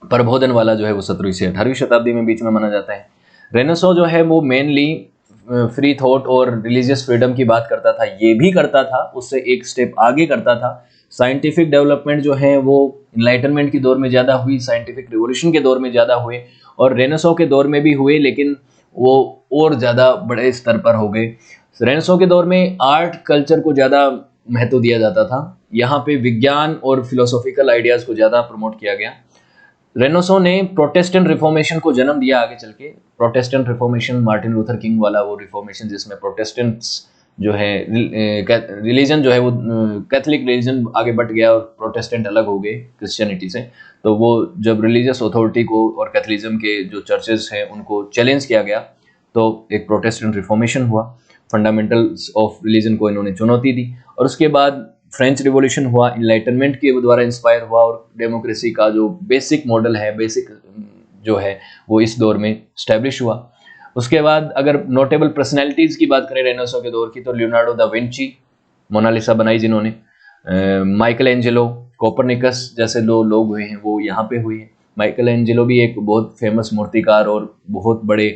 प्रबोधन वाला जो है वो 17वीं से 18वीं शताब्दी में बीच में माना जाता है। रेनेसां जो है वो मेनली फ्री थॉट और रिलीजियस फ्रीडम की बात करता था। ये भी करता था, उससे एक स्टेप आगे करता था। साइंटिफिक डेवलपमेंट जो है वो इनलाइटनमेंट के दौर में ज़्यादा हुई, साइंटिफिक रिवोल्यूशन के दौर में ज़्यादा हुए और रेनेसां के दौर में भी हुए, लेकिन वो और ज़्यादा बड़े स्तर पर हो गए। रेनेसां के दौर में आर्ट कल्चर को ज़्यादा महत्व दिया जाता था। यहाँ पे विज्ञान और फिलोसॉफिकल आइडियाज़ को ज़्यादा प्रमोट किया गया। रेनेसां ने प्रोटेस्टेंट रिफॉर्मेशन को जन्म दिया आगे चल के। Protestant reformation Martin Luther king वाला वो रिफॉर्मेशन जिसमें प्रोटेस्टेंट्स जो है रिलीजन जो है वो कैथोलिक रिलीजन आगे बढ़ गया और प्रोटेस्टेंट अलग हो गए क्रिश्चियनिटी से। तो वो जब रिलीजियस अथॉरिटी को और कैथोलिज्म के जो चर्चेस हैं उनको चैलेंज किया गया तो एक प्रोटेस्टेंट रिफॉर्मेशन हुआ। फंडामेंटल्स ऑफ रिलीजन को इन्होंने चुनौती दी और उसके बाद फ्रेंच रिवॉल्यूशन हुआ, इनलाइटनमेंट के द्वारा इंस्पायर हुआ और डेमोक्रेसी का जो बेसिक मॉडल है, बेसिक जो है वो इस दौर में स्टैब्लिश हुआ। उसके बाद अगर नोटेबल पर्सनैलिटीज़ की बात करें रेनेसां के दौर की तो लियोनार्डो दा विंची, मोनालिसा बनाई जिन्होंने, माइकल एंजेलो, कोपरनिकस जैसे दो लोग हुए हैं वो यहाँ पे हुए हैं। माइकल एंजेलो भी एक बहुत फेमस मूर्तिकार और बहुत बड़े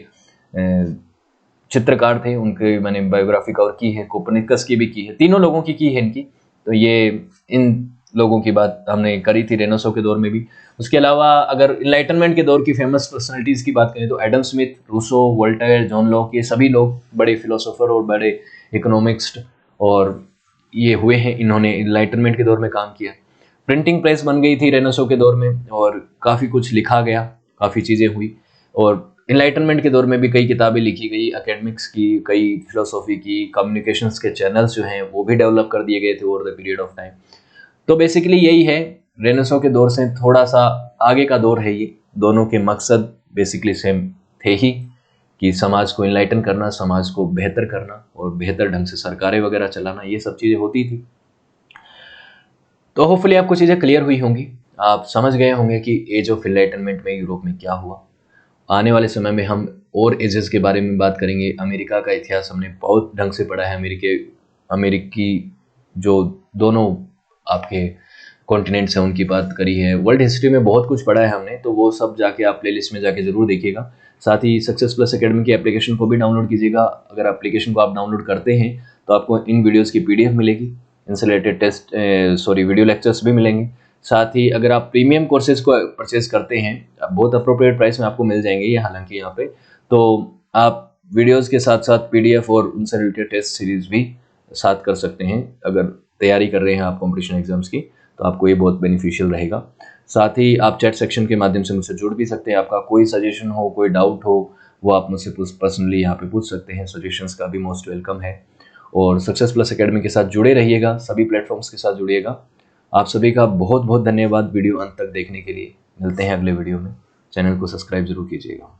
चित्रकार थे, उनके मैंने बायोग्राफी कवर की है, कोपरनिकस की भी की है, तीनों लोगों की है इनकी। तो ये इन लोगों की बात हमने करी थी रेनेसां के दौर में भी। उसके अलावा अगर इनलाइटनमेंट के दौर की फेमस पर्सनालिटीज़ की बात करें तो Adam Smith, Rousseau, Voltaire, John Locke, ये सभी लोग बड़े फिलोसोफर और बड़े इकोनॉमिक्स्ट और ये हुए हैं, इन्होंने इनलाइटनमेंट के दौर में काम किया। प्रिंटिंग प्रेस बन गई थी रेनेसां के दौर में और काफ़ी कुछ लिखा गया, काफ़ी चीज़ें हुई। और इनलाइटनमेंट के दौर में भी कई किताबें लिखी गई, एकेडमिक्स की, कई फिलोसॉफी की, कम्युनिकेशंस के चैनल्स जो हैं वो भी डेवलप कर दिए गए थे over the period of time. तो बेसिकली यही है, रेनेसां के दौर से थोड़ा सा आगे का दौर है ये। दोनों के मकसद बेसिकली सेम थे ही कि समाज को इनलाइटन करना, समाज को बेहतर करना और बेहतर ढंग से सरकारें वगैरह चलाना, ये सब चीज़ें होती थी। तो होपफुली आपको चीज़ें क्लियर हुई होंगी, आप समझ गए होंगे कि एज ऑफ इनलाइटनमेंट में यूरोप में क्या हुआ। आने वाले समय में हम और एजेस के बारे में बात करेंगे। अमेरिका का इतिहास हमने बहुत ढंग से पढ़ा है, अमेरिकी जो दोनों आपके कॉन्टिनेंट्स हैं उनकी बात करी है, वर्ल्ड हिस्ट्री में बहुत कुछ पढ़ा है हमने, तो वो सब जाके आप प्लेलिस्ट में जाके ज़रूर देखिएगा। साथ ही सक्सेस प्लस एकेडमी की एप्लीकेशन को भी डाउनलोड कीजिएगा। अगर एप्लीकेशन को आप डाउनलोड करते हैं तो आपको इन वीडियोज़ की PDF मिलेगी, इनसे रिलेटेड वीडियो लेक्चर्स भी मिलेंगे। साथ ही अगर आप प्रीमियम कोर्सेज को परचेज करते हैं, बहुत अप्रोप्रिएट प्राइस में आपको मिल जाएंगे ये हालांकि यहाँ पे, तो आप वीडियोस के साथ साथ PDF और उनसे रिलेटेड टेस्ट सीरीज भी साथ कर सकते हैं। अगर तैयारी कर रहे हैं आप कॉम्पिटिशन एग्जाम्स की तो आपको ये बहुत बेनिफिशियल रहेगा। साथ ही आप चैट सेक्शन के माध्यम से मुझसे जुड़ भी सकते हैं। आपका कोई सजेशन हो, कोई डाउट हो, वो आप मुझसे पर्सनली यहाँ पे पूछ सकते हैं। सजेशंस का भी मोस्ट वेलकम है। और सक्सेस प्लस एकेडमी के साथ जुड़े रहिएगा, सभी प्लेटफॉर्म्स के साथ जुड़िएगा। आप सभी का बहुत बहुत धन्यवाद वीडियो अंत तक देखने के लिए। मिलते हैं अगले वीडियो में। चैनल को सब्सक्राइब जरूर कीजिएगा।